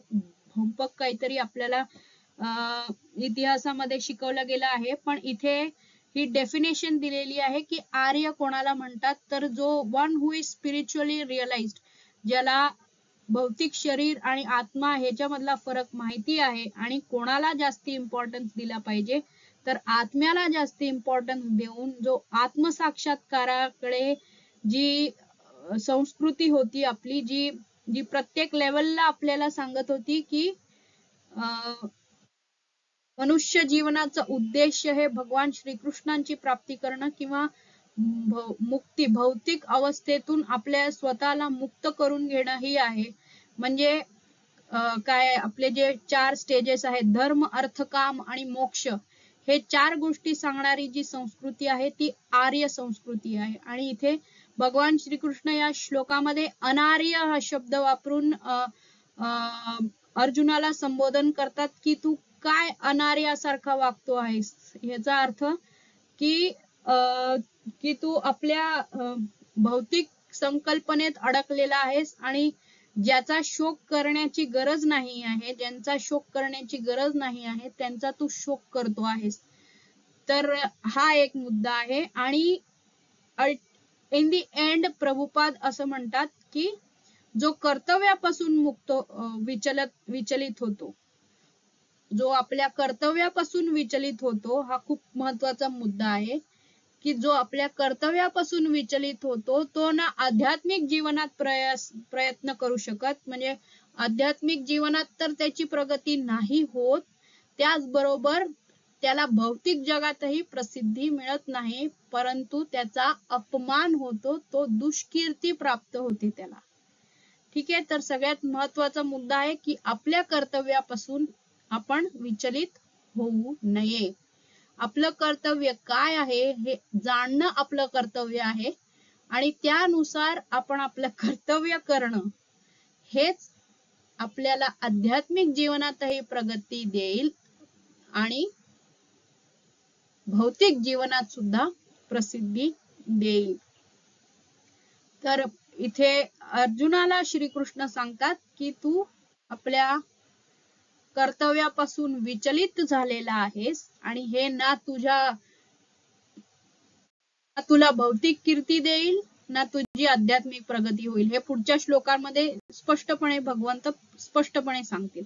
भंपक काहीतरी आपल्याला इतिहासामध्ये शिकवलं गेलं आहे. पण इथे ही डेफिनेशन दिलेली आहे की आर्य कोणाला म्हणतात तर जो one who is spiritually realised, ज्याला भौतिक शरीर आणि आत्मा ह्याच्यामधला फरक माहिती आहे आणि कोणाला जास्ती इम्पॉर्टन्स दिला पाहिजे तर आत्म्याला जास्ती इम्पॉर्टन्स देऊन जो आत्मसाक्षात्काराकडे जी संस्कृती होती आपली, जी प्रत्येक लेवलला आपल्याला सांगत होती की मनुष्य जीवनाचा उद्देश हे भगवान श्रीकृष्णांची प्राप्ती करणं किंवा मुक्ती, भौतिक अवस्थेतून आपल्या स्वतःला मुक्त करून घेणं ही आहे. म्हणजे काय आपले जे 4 स्टेजेस आहेत धर्म अर्थ काम आणि मोक्ष, हे 4 गोष्टी सांगणारी जी संस्कृती आहे ती आर्य संस्कृती आहे. आणि इथे भगवान श्रीकृष्ण या श्लोकामध्ये अनार्य हा शब्द वापरून अर्जुनाला संबोधन करतात की तू काय अनार्यासारखा वागतो आहेस. याचा अर्थ की की तू आपल्या भौतिक संकल्पनेत अडकलेला आहेस आणि ज्याचा शोक करण्याची गरज नाही आहे, ज्यांचा शोक करण्याची गरज नाही आहे त्यांचा तू शोक करतो आहेस. तर हा एक मुद्दा आहे. आणि इन दी एंड प्रभुपाद असं म्हणतात की जो कर्तव्यापासून विचलित होतो, जो आपल्या कर्तव्यापासून विचलित होतो, हा खूप महत्वाचा मुद्दा आहे. की जो आपल्या कर्तव्यापासून विचलित होतो तो ना आध्यात्मिक जीवनात प्रयत्न करू शकत, म्हणजे आध्यात्मिक जीवनात तर त्याची प्रगती नाही होत, त्याचबरोबर त्याला भौतिक जगातही प्रसिद्धी मिळत नाही, परंतु त्याचा अपमान होतो, तो दुष्कीर्ती प्राप्त होते त्याला. ठीक आहे. तर सगळ्यात महत्वाचा मुद्दा आहे की आपल्या कर्तव्यापासून आपण विचलित होऊ नये. आपलं कर्तव्य काय आहे हे जाणणं आपलं कर्तव्य आहे आणि त्यानुसार आपण आपलं कर्तव्य करणं हेच आपल्याला आध्यात्मिक जीवनातही प्रगती देईल आणि भौतिक जीवनात सुद्धा प्रसिद्धी देईल. तर इथे अर्जुनाला श्रीकृष्ण सांगतात की तू आपल्या कर्तव्यापासून विचलित झालेला आहेस आणि हे ना तुला भौतिक कीर्ती देईल ना तुझी आध्यात्मिक प्रगती होईल. हे पुढच्या श्लोकांमध्ये स्पष्टपणे भगवंत स्पष्टपणे सांगतील.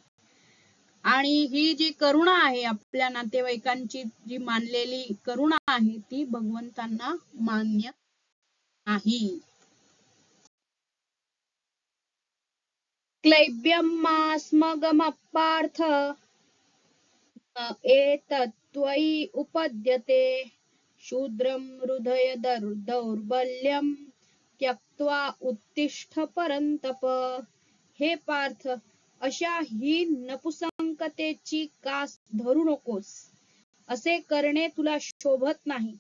आणि ही जी करुणा आहे आपल्या नातेवाईकांची जी मानलेली करुणा आहे ती भगवंतांना मान्य नाही. क्लैब्यं मास्मगमपार्थ एतत्त्वयि उपद्यते शूद्रं हृदय दौर्बल्यं त्यक्त्वा उत्तिष्ठ परंतप. हे पार्थ, अशा ही नपुसंकतेची कास धरू नकोस. असे करणे तुला शोभत नाही.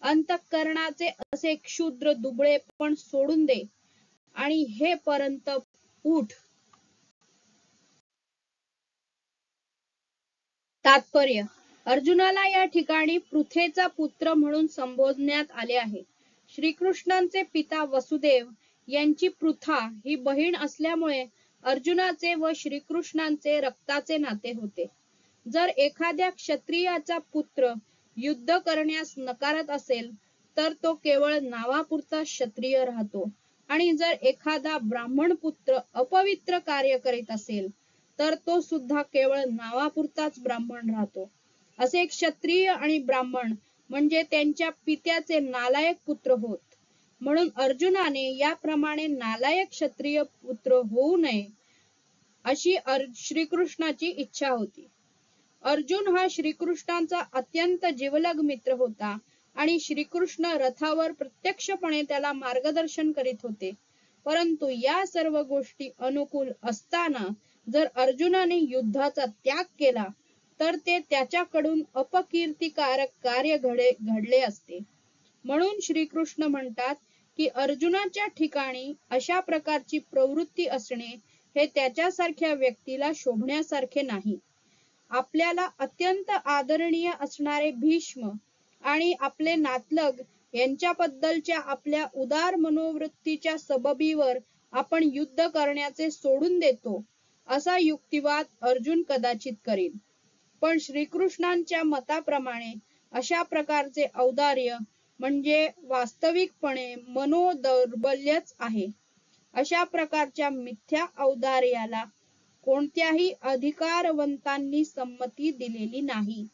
अंतःकरणाचे असे क्षुद्र दुबळे पण सोडून दे आणि हे परंतप उठ. तात्पर्य: अर्जुनाला या ठिकाणी पृथेचा पुत्र म्हणून संबोधण्यात आले आहे. श्रीकृष्णांचे पिता वसुदेव यांची पृथा ही बहीण असल्यामुळे अर्जुनाचे व श्रीकृष्णांचे रक्ताचे नाते होते. जर एखाद्या क्षत्रियाचा पुत्र युद्ध करण्यास नकारत असेल तर तो केवळ नावापुरता क्षत्रिय राहतो, आणि जर एखादा ब्राह्मण पुत्र अपवित्र कार्य करीत असेल तर तो सुद्धा केवळ नावापुरताच ब्राह्मण राहतो. असे क्षत्रिय आणि ब्राह्मण म्हणजे त्यांच्या पित्याचे नालायक पुत्र होत. म्हणून अर्जुनाने याप्रमाणे नालायक क्षत्रिय पुत्र होऊ नये अशी श्रीकृष्णाची इच्छा होती. अर्जुन हा श्रीकृष्णांचा अत्यंत जिवलग मित्र होता आणि श्रीकृष्ण रथावर प्रत्यक्षपणे त्याला मार्गदर्शन करीत होते. परंतु या सर्व गोष्टी अनुकूल असताना जर अर्जुनाने युद्धाचा त्याग केला तर ते त्याच्याकडून अपकीर्तिकारक कार्य घडले असते. म्हणून श्रीकृष्ण म्हणतात की अर्जुनाच्या ठिकाणी अशा प्रकारची प्रवृत्ती असणे हे त्याच्यासारख्या व्यक्तीला शोभण्यासारखे नाही. आपल्याला अत्यंत आदरणीय असणारे भीष्म आणि आपले नातलग यांच्याबद्दलच्या आपल्या उदार मनोवृत्तीच्या सबबीवर आपण युद्ध करण्याचे सोडून देतो असा युक्तिवाद अर्जुन कदाचित करील. पण श्रीकृष्णांच्या मताप्रमाणे अशा प्रकारचे औदार्य म्हणजे वास्तविकपणे मनोदौर्बल्यच आहे. अशा प्रकारच्या मिथ्या औदार्याला कोणत्याही अधिकारवंतांनी संमती दिलेली नाही.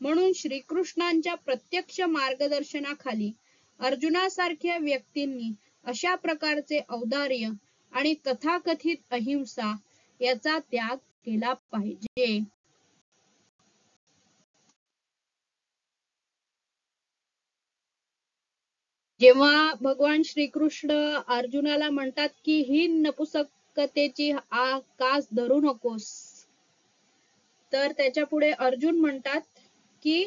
म्हणून श्रीकृष्णांच्या प्रत्यक्ष मार्गदर्शनाखाली अर्जुनासारख्या व्यक्तींनी अशा प्रकारचे औदार्य आणि तथाकथित अहिंसा याचा त्याग केला पाहिजे. जेव्हा भगवान श्रीकृष्ण अर्जुनाला म्हणतात की ही नपुसकतेची कास धरू नकोस, तर त्याच्या पुढे अर्जुन म्हणतात की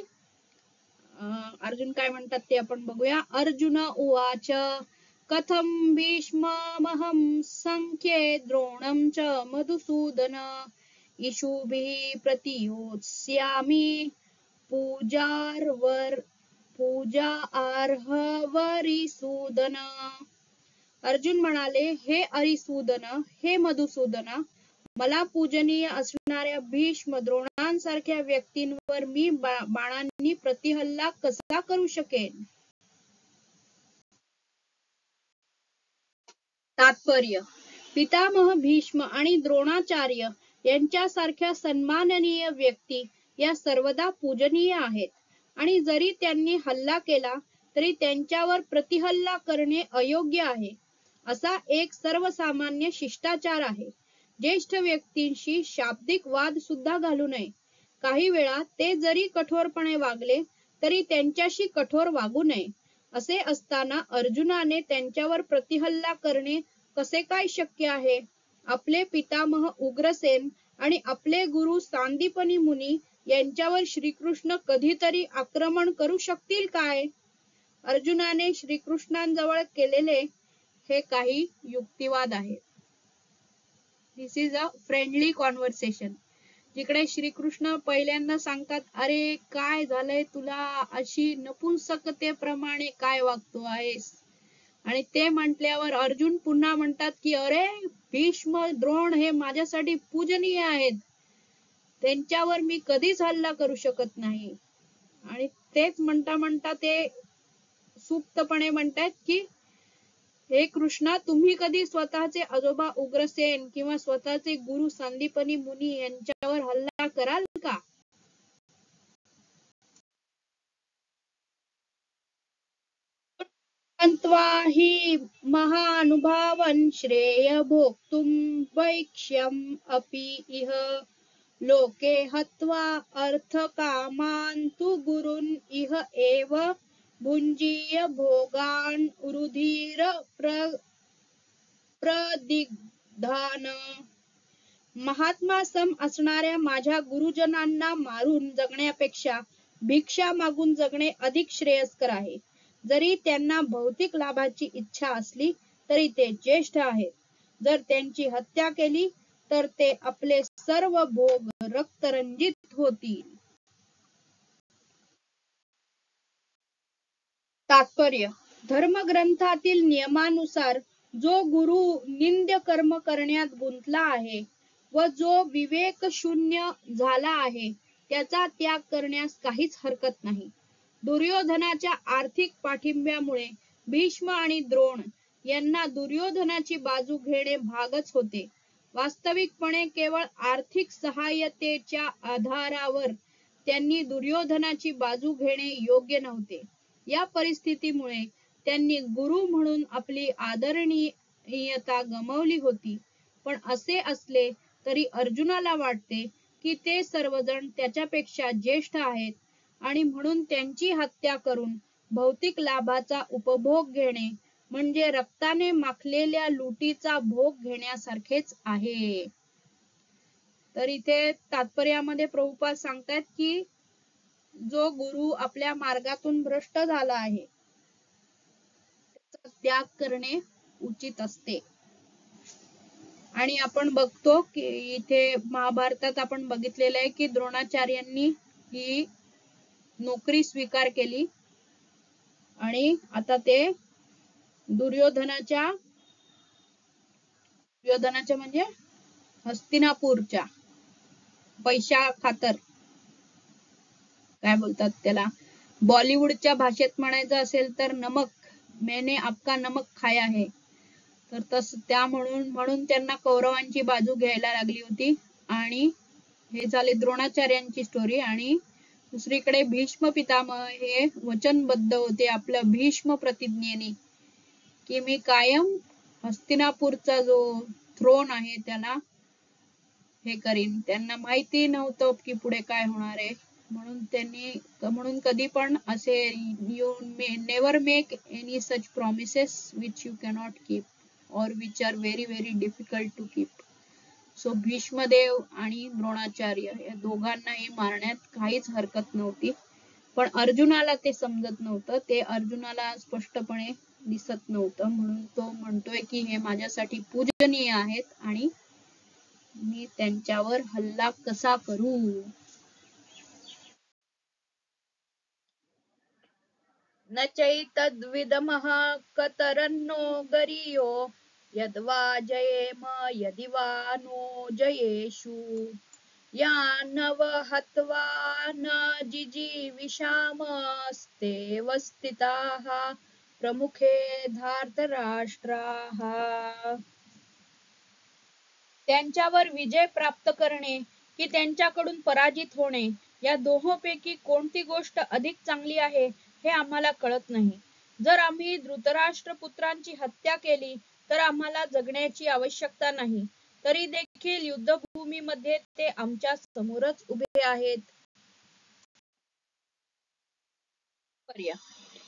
अर्जुन काय म्हणतात ते आपण बघूया. अर्जुन उवाच कथं भीष्ममहं संख्ये द्रोणं च मधुसूदन इषुभिः प्रतियोत्स्यामि पूजा अर्हवरिसूदन. अर्जुन म्हणाले, हे अरिसूदन, हे मधुसूदना, मला पूजनीय असणाऱ्या भीष्म द्रोणांसारख्या व्यक्तींवर मी बाणांनी प्रतिहल्ला कसा करू शकेन. तात्पर्य. पितामह भीष्म आणि द्रोणाचार्य यांच्यासारख्या सन्माननीय व्यक्ती या सर्वदा पूजनीय आहेत आणि जरी त्यांनी हल्ला केला तरी त्यांच्यावर प्रतिहल्ला करणे अयोग्य आहे, असा एक सर्वसामान्य शिष्टाचार आहे. ज्येष्ठ व्यक्तींशी शाब्दिक वाद सुद्धा घालू नये. काही वेळा ते जरी कठोरपणे वागले तरी त्यांच्याशी कठोर वागू नये. असे असताना अर्जुनाने त्यांच्यावर प्रतिहल्ला करणे कसे काय शक्य आहे. आपले पितामह उग्रसेन आणि आपले गुरु सांदीपनी मुनी यांच्यावर श्रीकृष्ण कधीतरी आक्रमण करू शकतील काय. अर्जुनाने श्रीकृष्णांजवळ केलेले हे काही युक्तिवाद आहे. दिस इज अ फ्रेंडली कॉन्व्हर्सेशन. जिकडे श्रीकृष्ण पहिल्यांदा सांगतात, अरे काय झालंय तुला, अशी नपुंसकतेप्रमाणे काय वागतो आहेस. आणि ते म्हटल्यावर अर्जुन पुन्हा म्हणतात की अरे भीष्म द्रोण हे माझ्यासाठी पूजनीय आहेत, त्यांच्यावर मी कधीच हल्ला करू शकत नाही. आणि तेच म्हणता म्हणता ते सुप्तपणे म्हणतात की हे कृष्णा, तुम्ही कधी स्वतःचे आजोबा उग्रसेन किंवा स्वतःचे गुरु सांदीपनी मुनी यांच्यावर हल्ला कराल का. हि महानुभावन श्रेय भोक्तुम वैक्ष्यम अपि इह लोके हत्वा अर्थ कामान तु गुरुन इह एव भुंजीय भोगान उरुधीर प्रदिग्धान. महात्मा सम असणाऱ्या माझ्या गुरुजनांना मारून जगण्यापेक्षा भिक्षा मागून जगणे अधिक श्रेयस्कर आहे. जरी त्यांना भौतिक लाभाची इच्छा असली तरी ते ज्येष्ठ आहेत. जर त्यांची हत्या केली तर ते आपले सर्व भोग रक्तरंजित होतील. तात्पर्य. धर्मग्रंथातील नियमानुसार जो गुरु निंद्य कर्म करण्यात गुंतला आहे व जो विवेक शून्य झाला आहे त्याचा त्याग करण्यास काहीच हरकत नाही. दुर्योधनाच्या आर्थिक पाठिंब्यामुळे भीष्म आणि द्रोण यांना दुर्योधनाची बाजू घेणे भागच होते. वास्तविकपणे केवळ आर्थिक सहाय्यतेच्या आधारावर त्यांनी दुर्योधनाची बाजू घेणे योग्य नव्हते. या परिस्थितीमुळे त्यांनी गुरु म्हणून आपली आदरणीयता गमावली होती. पण असे असले तरी अर्जुनाला वाटते की ते सर्वजण त्याच्यापेक्षा ज्येष्ठ आहेत आणि म्हणून त्यांची हत्या करून भौतिक लाभाचा उपभोग घेणे म्हणजे रक्ताने माखलेल्या लुटीचा भोग घेण्यासारखेच आहे. तर इथे तात्पर्यामध्ये प्रभुपाद सांगतात की जो गुरु आपल्या मार्गातून भ्रष्ट झाला आहे त्याचा त्याग करणे उचित असते. आणि आपण बघतो की इथे महाभारतात आपण बघितलेलं आहे की द्रोणाचार्यांनी ही नोकरी स्वीकार केली आणि आता ते दुर्योधनाच्या म्हणजे हस्तिनापूरच्या पैशा खातर, काय बोलतात त्याला, बॉलिवूडच्या भाषेत म्हणायचं असेल तर नमक, मैंने आपका नमक खाया है, तर तस त्या म्हणून त्यांना कौरवांची बाजू घ्यायला लागली होती. आणि हे झाले द्रोणाचार्यांची स्टोरी. आणि दुसरीकडे भीष्म पितामह हे वचनबद्ध होते आपल्या भीष्म प्रतिज्ञेने की मी कायम हस्तिनापूरचा जो थ्रोन आहे त्याला हे करीन. त्यांना माहिती नव्हतं की पुढे काय होणार आहे, म्हणून कधी पण असे you never make any such promises which you cannot keep और which are very very difficult to keep. So Bhishmadev आणि द्रोणाचार्य या दोघांनाही मारण्यात काहीच हरकत नव्हती. पण अर्जुनाला ते समजत नव्हतं, ते अर्जुनाला स्पष्टपणे दिसत नव्हतं, म्हणून तो म्हणतोय की हे माझ्यासाठी पूजनीय आहेत आणि मी त्यांच्यावर हल्ला कसा करू. न चैतद्विदमः कतरन्नो गरीयो यद्वा जयेम यदि वा नो जयेषु यानव हत्वा न जिजीविषामस्तेव स्थिताः प्रमुखे धार्तराष्ट्राः. त्यांच्यावर विजय प्राप्त करणे की त्यांच्याकडून पराजित होणे या दोहोंपैकी कोणती गोष्ट अधिक चांगली आहे हे आम्हाला कळत नाही. जर आम्ही धृतराष्ट्र पुत्रांची हत्या केली तर आम्हाला जगण्याची आवश्यकता नाही, तरी देखील युद्धभूमीमध्ये ते आमच्या समोरच उभे आहेत.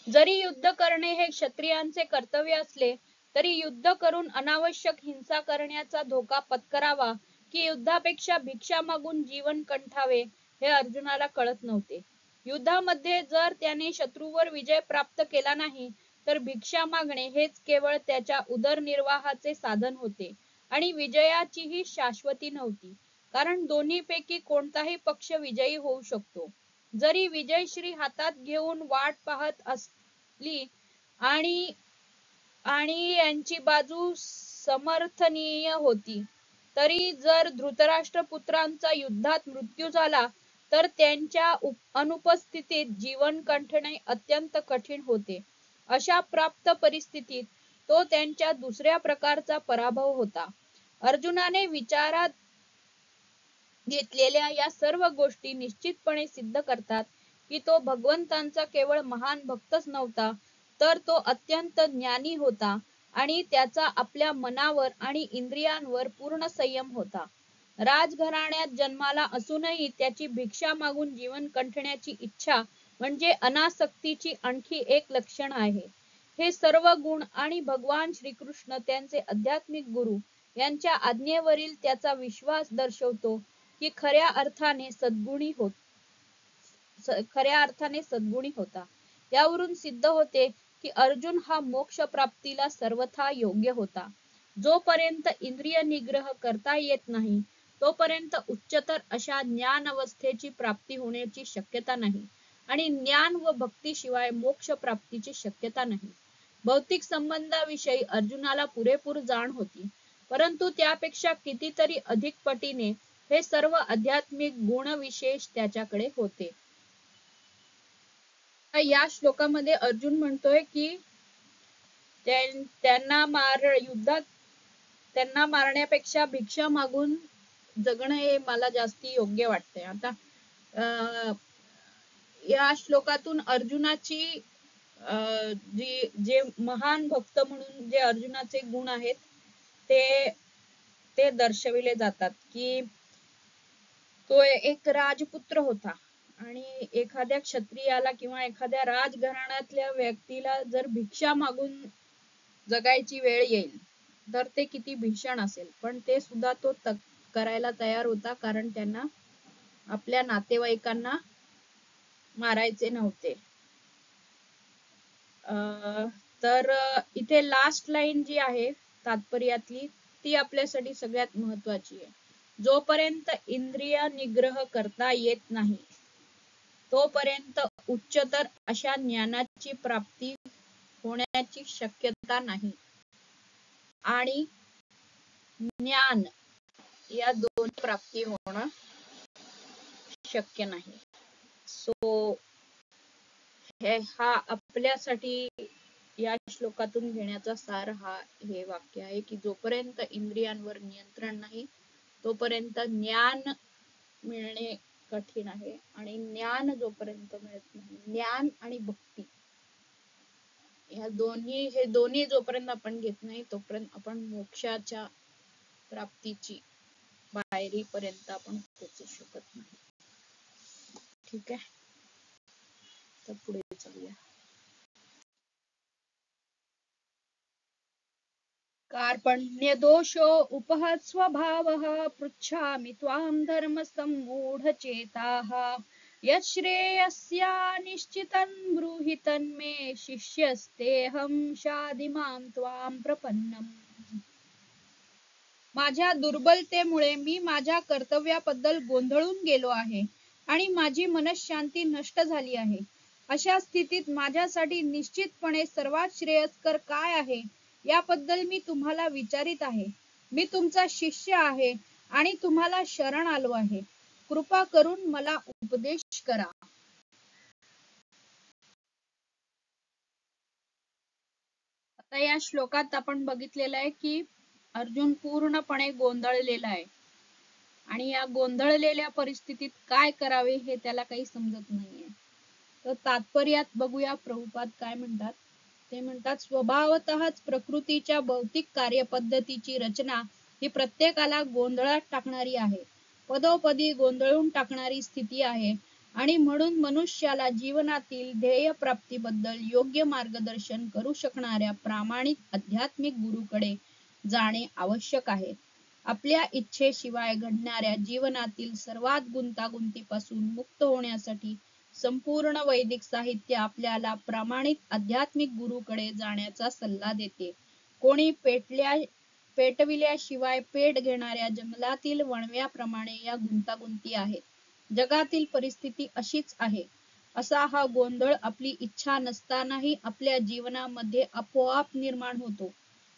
जरी युद्ध करणे हे क्षत्रियांचे कर्तव्य असले तरी युद्ध करून अनावश्यक हिंसा करण्याचा धोका पत्करावा की युद्धापेक्षा भिक्षा मागून जीवन कंठावे हे अर्जुनाला कळत नव्हते. युद्धामध्ये जर त्याने शत्रूवर विजय प्राप्त केला नाही तर भिक्षा मागणे हेच केवळ त्याच्या उदरनिर्वाहाचे साधन होते आणि विजयाचीही शाश्वती नव्हती, कारण दोन्हीपैकी कोणताही पक्ष विजयी होऊ शकतो. जरी विजयश्री हातात घेऊन वाट पाहत असली आणि यांची बाजू समर्थनीय होती, तरी जर धृतराष्ट्र पुत्रांचा युद्धात मृत्यू झाला तर त्यांच्या अनुपस्थितीत जीवन कंठणे अत्यंत कठीण होते. अशा प्राप्त परिस्थितीत तो त्यांच्या दुसऱ्या प्रकारचा पराभव होता. अर्जुनाने विचारात घेतलेल्या या सर्व गोष्टी निश्चितपणे सिद्ध करतात की तो भगवंतांचा केवळ महान भक्तच नव्हता, तर तो अत्यंत ज्ञानी होता आणि त्याचा आपल्या मनावर आणि इंद्रियांवर पूर्ण संयम होता. राजघराण्यात जन्माला असूनही त्याची भिक्षा मागून जीवन कंठण्याची इच्छा म्हणजे अनासक्तीची आणखी एक लक्षण आहे. हे सर्व गुण आणि भगवान श्रीकृष्ण त्यांचे आध्यात्मिक गुरु यांच्या आज्ञेवरील त्याचा विश्वास दर्शवतो की खऱ्या अर्थाने सद्गुणी होता. यावरून सिद्ध होते की अर्जुन हा मोक्ष प्राप्तीला सर्वथा योग्य होता. जोपर्यंत इंद्रिय निग्रह करता येत नाही तोपर्यंत उच्चतर अशा ज्ञान अवस्थेची प्राप्ती होण्याची शक्यता नाही आणि ज्ञान व भक्तीशिवाय मोक्ष प्राप्तीची शक्यता नाही. भौतिक संबंधाविषयी अर्जुनाला पुरेपूर जाण होती, परंतु त्यापेक्षा कितीतरी अधिक पटीने हे सर्व आध्यात्मिक गुणविशेष त्याच्याकडे होते. या श्लोकामध्ये अर्जुन म्हणतोय की युद्धात त्यांना मारण्यापेक्षा भिक्षा मागून जगणं हे मला जास्ती योग्य वाटतंय. आता या श्लोकातून अर्जुनाची जे महान भक्त म्हणून जे अर्जुनाचे गुण आहेत ते दर्शविले जातात की तो एक राजपुत्र होता आणि एखाद्या क्षत्रियाला किंवा एखाद्या राजघराण्यातल्या व्यक्तीला जर भिक्षा मागून जगायची वेळ येईल तर ते किती भीषण असेल, पण ते सुद्धा तो करायला तयार होता, कारण त्यांना आपल्या नातेवाईकांना मारायचे नव्हते. तर इथे लास्ट लाईन जी आहे तात्पर्यातली ती आपल्यासाठी सगळ्यात महत्वाची आहे. जोपर्यंत इंद्रिय निग्रह करता येत नाही तोपर्यंत उच्चतर अशा ज्ञानाची प्राप्ती होण्याची शक्यता नाही आणि ज्ञान या दोन प्राप्ती होणं शक्य नाही. सो हा आपल्यासाठी या श्लोकातून घेण्याचा सार हे वाक्य आहे की जोपर्यंत इंद्रियांवर नियंत्रण नाही तोपर्यंत ज्ञान मिळणे कठीण आहे आणि ज्ञान जोपर्यंत मिळत नाही, ज्ञान आणि भक्ती हे दोन्ही जोपर्यंत आपण घेत नाही तोपर्यंत आपण मोक्षाच्या प्राप्तीची पायरीपर्यंत आपण पोहोचू शकत नाही. ठीक आहे, तर पुढे चालूया. कार्पण्य दोषो उपहत स्वभावः पृच्छामि त्वां धर्म सम्मूढ चेताः यश्रेयस्या निश्चितं ब्रूहि तन्मे शिष्यस्तेऽहं शाधिमां त्वां प्रपन्नम्. माझ्या दुर्बलतेमुळे मी माझ्या कर्तव्याबद्दल गोंधळून गेलो आहे आणि माझी मनःशांती नष्ट झाली आहे. अशा स्थितीत माझ्यासाठी निश्चितपणे सर्वात श्रेयस्कर काय आहे याबद्दल मी तुम्हाला विचारित आहे. मी तुमचा शिष्य आहे आणि तुम्हाला शरण आलो आहे. कृपा करून मला उपदेश करा. आता या श्लोकात आपण बघितलेलं आहे की अर्जुन पूर्णपणे गोंधळलेला आहे आणि या गोंधळलेल्या परिस्थितीत काय करावे हे त्याला काही समजत नाहीये. तर तात्पर्यात बघूया प्रभुपाद काय म्हणतात. ते म्हणतात स्वभावतःच प्रकृतीच्या भौतिक कार्यपद्धतीची रचना ही प्रत्येकाला गोंधळात टाकणारी आहे. पदोपदी गोंधळून टाकणारी स्थिती आहे आणि म्हणून मनुष्याला जीवनातील ध्येय प्राप्तीबद्दल योग्य मार्गदर्शन करू शकणाऱ्या प्रामाणिक आध्यात्मिक गुरुकडे जाणे आवश्यक आहे. आपल्या इच्छेशिवाय घडणाऱ्या जीवनातील सर्वात गुंतागुंतीपासून मुक्त होण्यासाठी संपूर्ण वैदिक साहित्य आपल्याला प्रामाणिक आध्यात्मिक गुरुकडे जाण्याचा सल्ला देते. कोणी पेटविल्याशिवाय पेट घेणाऱ्या जंगलातील वणव्याप्रमाणे या गुंतागुंती आहेत. जगातील परिस्थिती अशीच आहे. असा हा गोंधळ आपली इच्छा नसतानाही आपल्या जीवनामध्ये आपोआप निर्माण होतो.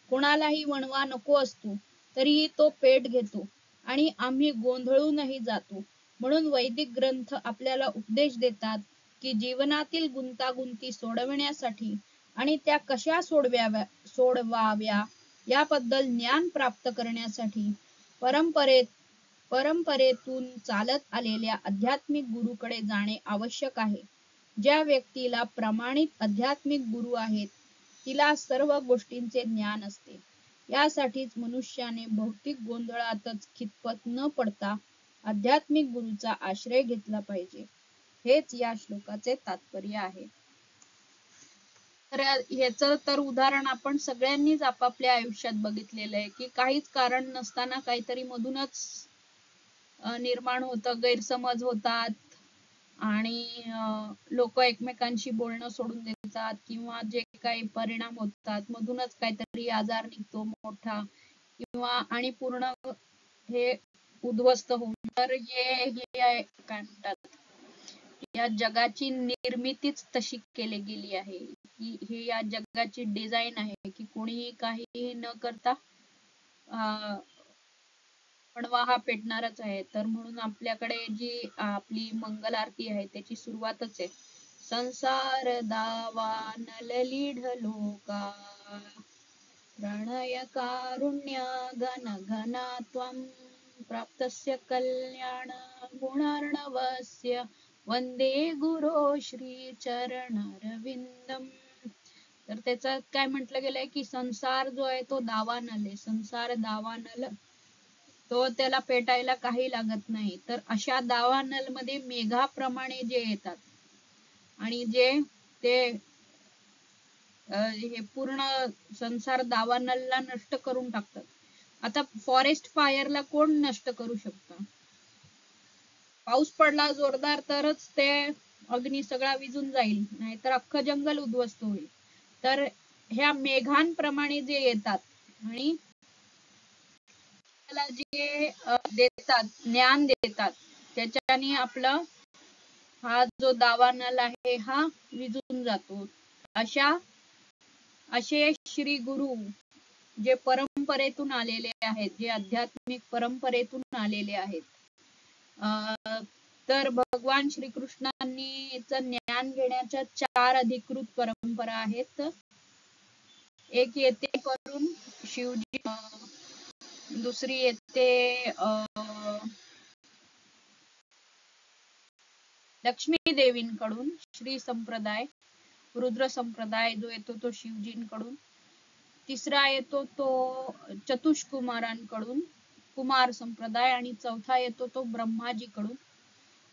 कोणालाही वणवा नको असतो तरीही तो पेट घेतो आणि आम्ही गोंधळूनही जातो. म्हणून वैदिक ग्रंथ आपल्याला उपदेश देतात की जीवनातील गुंतागुंती सोडविण्यासाठी आणि त्या कशा सोडवाव्या याबद्दल ज्ञान प्राप्त करण्यासाठी परंपरेतून चालत आलेल्या आध्यात्मिक गुरुकडे जाणे आवश्यक आहे. ज्या व्यक्तीला प्रामाणिक आध्यात्मिक गुरु आहेत तिला सर्व गोष्टींचे ज्ञान असते. यासाठीच मनुष्याने भौतिक गोंधळातच खितपत न पडता आध्यात्मिक गुरुचा आश्रय घेतला पाहिजे. हेच या श्लोकाचे तात्पर्य आहे. तर ह्याचं तर उदाहरण आपण सगळ्यांनीच आपापल्या आयुष्यात बघितलेलं आहे की काहीच कारण नसताना काहीतरी मधूनच निर्माण होतं, गैरसमज होतात आणि लोक एकमेकांशी बोलणं सोडून देतात किंवा जे काही परिणाम होतात मधूनच काहीतरी आजार निघतो मोठा किंवा आणि पूर्ण हे उद्ध्वस्त होऊन तर हे काय म्हणतात या जगाची निर्मितीच तशी केली गेली आहे की हे या जगाची डिझाईन आहे की कोणीही काही न करता पणवा हा पेटणारच आहे. तर म्हणून आपल्याकडे जी आपली मंगल आरती आहे त्याची सुरुवातच आहे. संसार दावानल लीढलो का प्रणय कारुण्य घन घना त्वं प्राप्तस्य कल्याण गुणार्णवस्य वंदे गुरो श्री चरणरविंदम. तर त्याचं काय म्हटलं गेलंय की संसार जो आहे तो दावानल आहे. संसार दावानल तो त्याला पेटायला काही लागत नाही. तर अशा दावानल मध्ये मेघाप्रमाणे जे येतात आणि जे ते हे पूर्ण संसार दावानलला नष्ट करून टाकतात. आता फॉरेस्ट फायरला कोण नष्ट करू शकतं? पाऊस पडला जोरदार तरच ते अग्नी सगळा विझून जाईल, नाहीतर अख्खं जंगल उद्ध्वस्त होईल. तर ह्या मेघांप्रमाणे जे येतात आणि आपल्याला जे देतात ज्ञान देतात त्याच्याने आपलं हा जो दावानल आहे हा विझून जातो. असे श्री गुरु जे परंपरेतून आलेले आहेत, जे आध्यात्मिक परंपरेतून आलेले आहेत, तर भगवान श्रीकृष्णांनी ज्ञान घेण्याच्या 4 अधिकृत परंपरा आहेत. एक येते करून शिवजी, दुसरी येते लक्ष्मी देवींकडून श्री संप्रदाय, रुद्र संप्रदाय जो येतो तो शिवजींकडून, तिसरा येतो तो चतुष्कुमारांकडून कुमार संप्रदाय आणि चौथा येतो तो ब्रह्माजीकडून.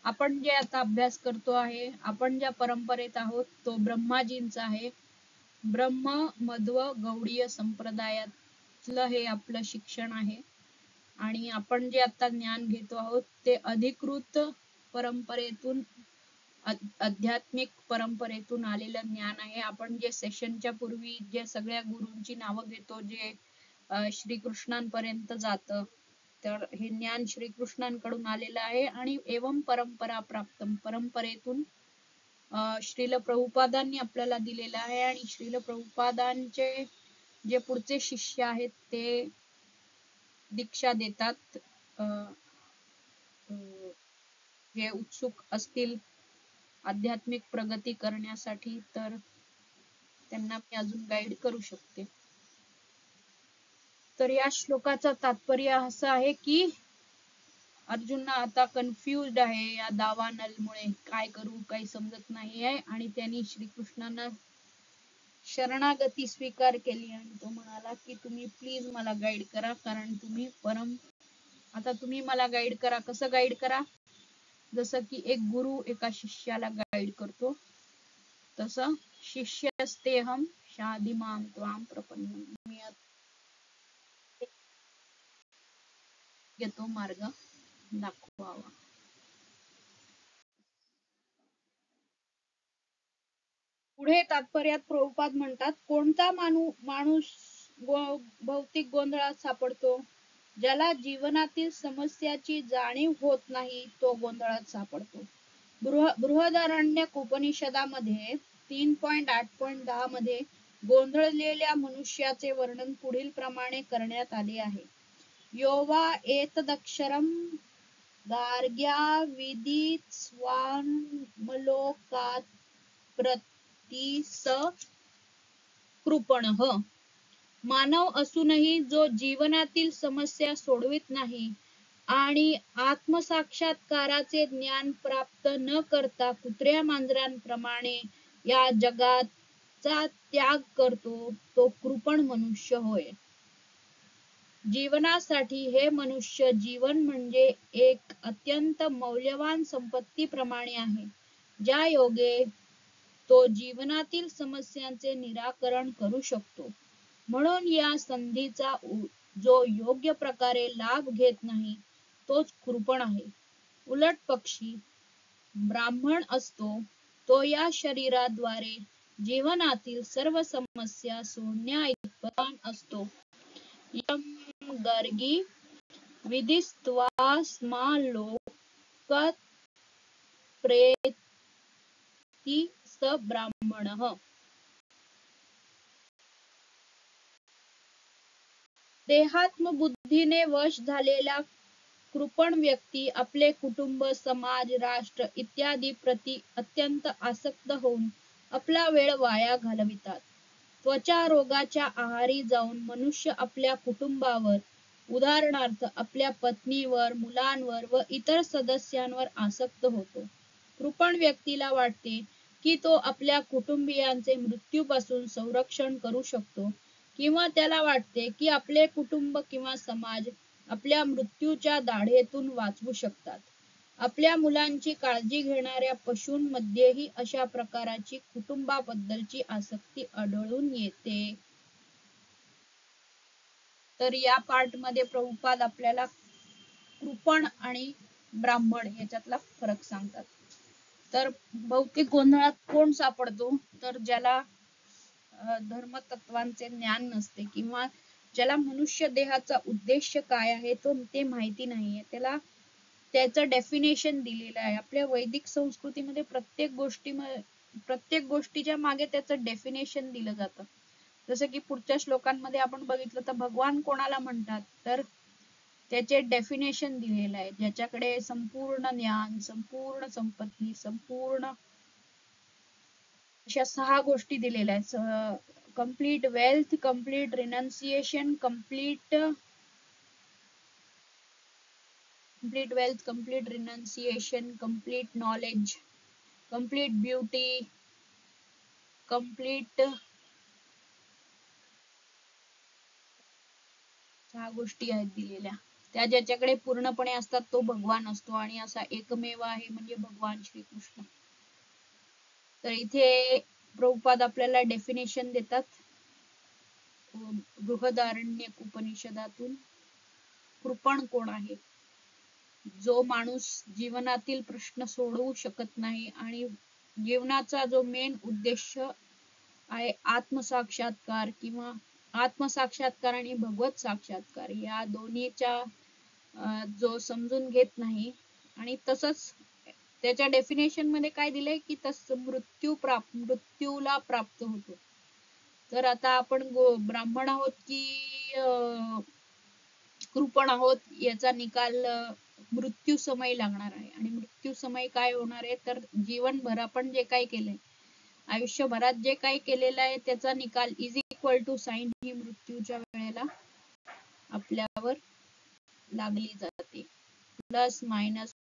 आपण जे आता अभ्यास करतो आहे, आपण ज्या परंपरेत आहोत तो ब्रह्माजींचा आहे. ब्रह्म मध्व गौडीय संप्रदायातलं हे आपलं शिक्षण आहे आणि आपण जे आता ज्ञान घेतो आहोत ते अधिकृत परंपरेतून आध्यात्मिक परंपरेतून आलेलं ज्ञान आहे. आपण जे सेशनच्या पूर्वी जे सगळ्या गुरूंची नावं घेतो जे श्रीकृष्णांपर्यंत जातं, तर हे ज्ञान श्रीकृष्णांकडून आलेलं आहे आणि एवं परंपरा प्राप्त परंपरेतून श्रील प्रभुपादांनी आपल्याला दिलेला आहे आणि श्रील प्रभुपादांचे जे पुढचे शिष्य आहेत ते दीक्षा देतात. जे उत्सुक असतील आध्यात्मिक प्रगती करण्यासाठी तर त्यांना मी अजून गाईड करू शकते. तर या श्लोकाचा तात्पर्य असं आहे की अर्जुन आता कन्फ्युज्ड आहे या दावानलमुळे, काय करू काही समजत नाही आहे आणि त्यांनी श्रीकृष्णांना शरणागती स्वीकार केली आणि तो म्हणाला की तुम्ही प्लीज मला गाईड करा, कारण तुम्ही आता तुम्ही मला गाईड करा. कसं गाईड करा? जसं की एक गुरु एका शिष्याला गाईड करतो तसं शिष्यस्तेहम शाधिमाम त्वाम प्रपन्नम, मी घेतो मार्ग दाखवावा. पुढे तात्पर्यात प्रभुपाद म्हणतात, कोणता माणूस भौतिक गोंधळात सापडतो? ज्याला जीवनातील समस्याची जाणीव होत नाही तो गोंधळात सापडतो. बृहदारण्यक उपनिषदामध्ये 3.8.10 मध्ये गोंधळलेल्या मनुष्याचे वर्णन पुढील प्रमाणे करण्यात आले आहे. योवा एतदक्षरम गार्ग्या विदित स्वान्मलोकात प्रतीस कृपणः. मानव असूनही जो जीवनातील समस्या सोडवित नाही आणि आत्मसाक्षात्काराचे ज्ञान प्राप्त न करता कुत्र्या मांजरांप्रमाणे या जगाचा त्याग करतो तो कृपण मनुष्य होय. जीवनासाठी हे मनुष्य जीवन म्हणजे एक अत्यंत मौल्यवान संपत्तीप्रमाणे आहे, ज्या योगे तो जीवनातील समस्यांचे निराकरण करू शकतो. म्हणून या संधीचा जो योग्य प्रकारे लाभ घेत नाही तोच कृपण आहे. उलट पक्षी ब्राह्मण असतो तो या शरीराद्वारे जीवनातील सर्व समस्या सोडण्याइतपत असतो. यम गर्गी विदित्वा स्मालोकात प्रेती स ब्राह्मणः. देहात्मबुद्धीने वश झालेला कृपण व्यक्ती आपले कुटुंब, समाज, राष्ट्र इत्यादी प्रती अत्यंत आसक्त होऊन आपला वेळ वाया घालवितात. त्वचा रोगाच्या आहारी जाऊन मनुष्य आपल्या कुटुंबावर, उदाहरणार्थ आपल्या पत्नीवर, मुलांवर व इतर सदस्यांवर आसक्त होतो. कृपण व्यक्तीला वाटते की तो आपल्या कुटुंबियांचे मृत्यूपासून संरक्षण करू शकतो, किंवा त्याला वाटते की आपले कुटुंब किंवा समाज आपल्या मृत्यूच्या दाढेतून वाचवू शकतात. आपल्या मुलांची काळजी घेणाऱ्या पशूंमध्येही अशा प्रकारची कुटुंबाबद्दलची आसक्ती आढळून येते. तर या पार्ट मध्ये प्रभुपाद आपल्याला कृपण आणि ब्राह्मण याच्यातला फरक सांगतात. तर भौतिक गोंधळात कोण सापडतो? तर ज्याला धर्मतत्वांचे ज्ञान नसते किंवा ज्याला मनुष्य देहाचा उद्देश काय आहे ते माहिती नाहीये. त्याला त्याचं डेफिनेशन दिलेलं आहे. आपल्या वैदिक संस्कृतीमध्ये प्रत्येक गोष्टीच्या मागे त्याचं डेफिनेशन दिलं जातं. जसं की पुढच्या श्लोकांमध्ये आपण बघितलं तर भगवान कोणाला म्हणतात, तर त्याचे डेफिनेशन दिलेलं आहे. ज्याच्याकडे संपूर्ण ज्ञान, संपूर्ण संपत्ती, संपूर्ण अशा 6 गोष्टी दिलेल्या आहेत. complete wealth, complete renunciation, complete knowledge, complete beauty, complete 6 गोष्टी आहेत दिलेल्या. त्या ज्याच्याकडे पूर्णपणे असतात तो भगवान असतो आणि असा एकमेव आहे म्हणजे भगवान श्रीकृष्ण. तर इथे प्रभुपाद आपल्याला डेफिनेशन देतात बृहदारण्यक उपनिषदातून. कृपण कोण आहे? जो माणूस जीवनातील प्रश्न सोडवू शकत नाही आणि जीवनाचा जो मेन उद्देश आहे आत्मसाक्षात्कार किंवा आत्मसाक्षात्कार आणि भगवत साक्षात्कार या दोन्हीच्या जो समजून घेत नाही आणि तसंच त्याच्या डेफिनेशन मध्ये काय दिलंय की मृत्यूला प्राप्त होतो. तर आता आपण ब्राह्मण आहोत की कृपण आहोत याचा निकाल मृत्यू समय लागणार आहे. आणि मृत्यू समय काय होणार आहे तर जीवनभर आपण जे काही केलंय, आयुष्यभरात जे काही केलेलं आहे त्याचा निकाल इज इक्वल टू साइन ही मृत्यूच्या वेळेला आपल्यावर लागली जाते. Plus minus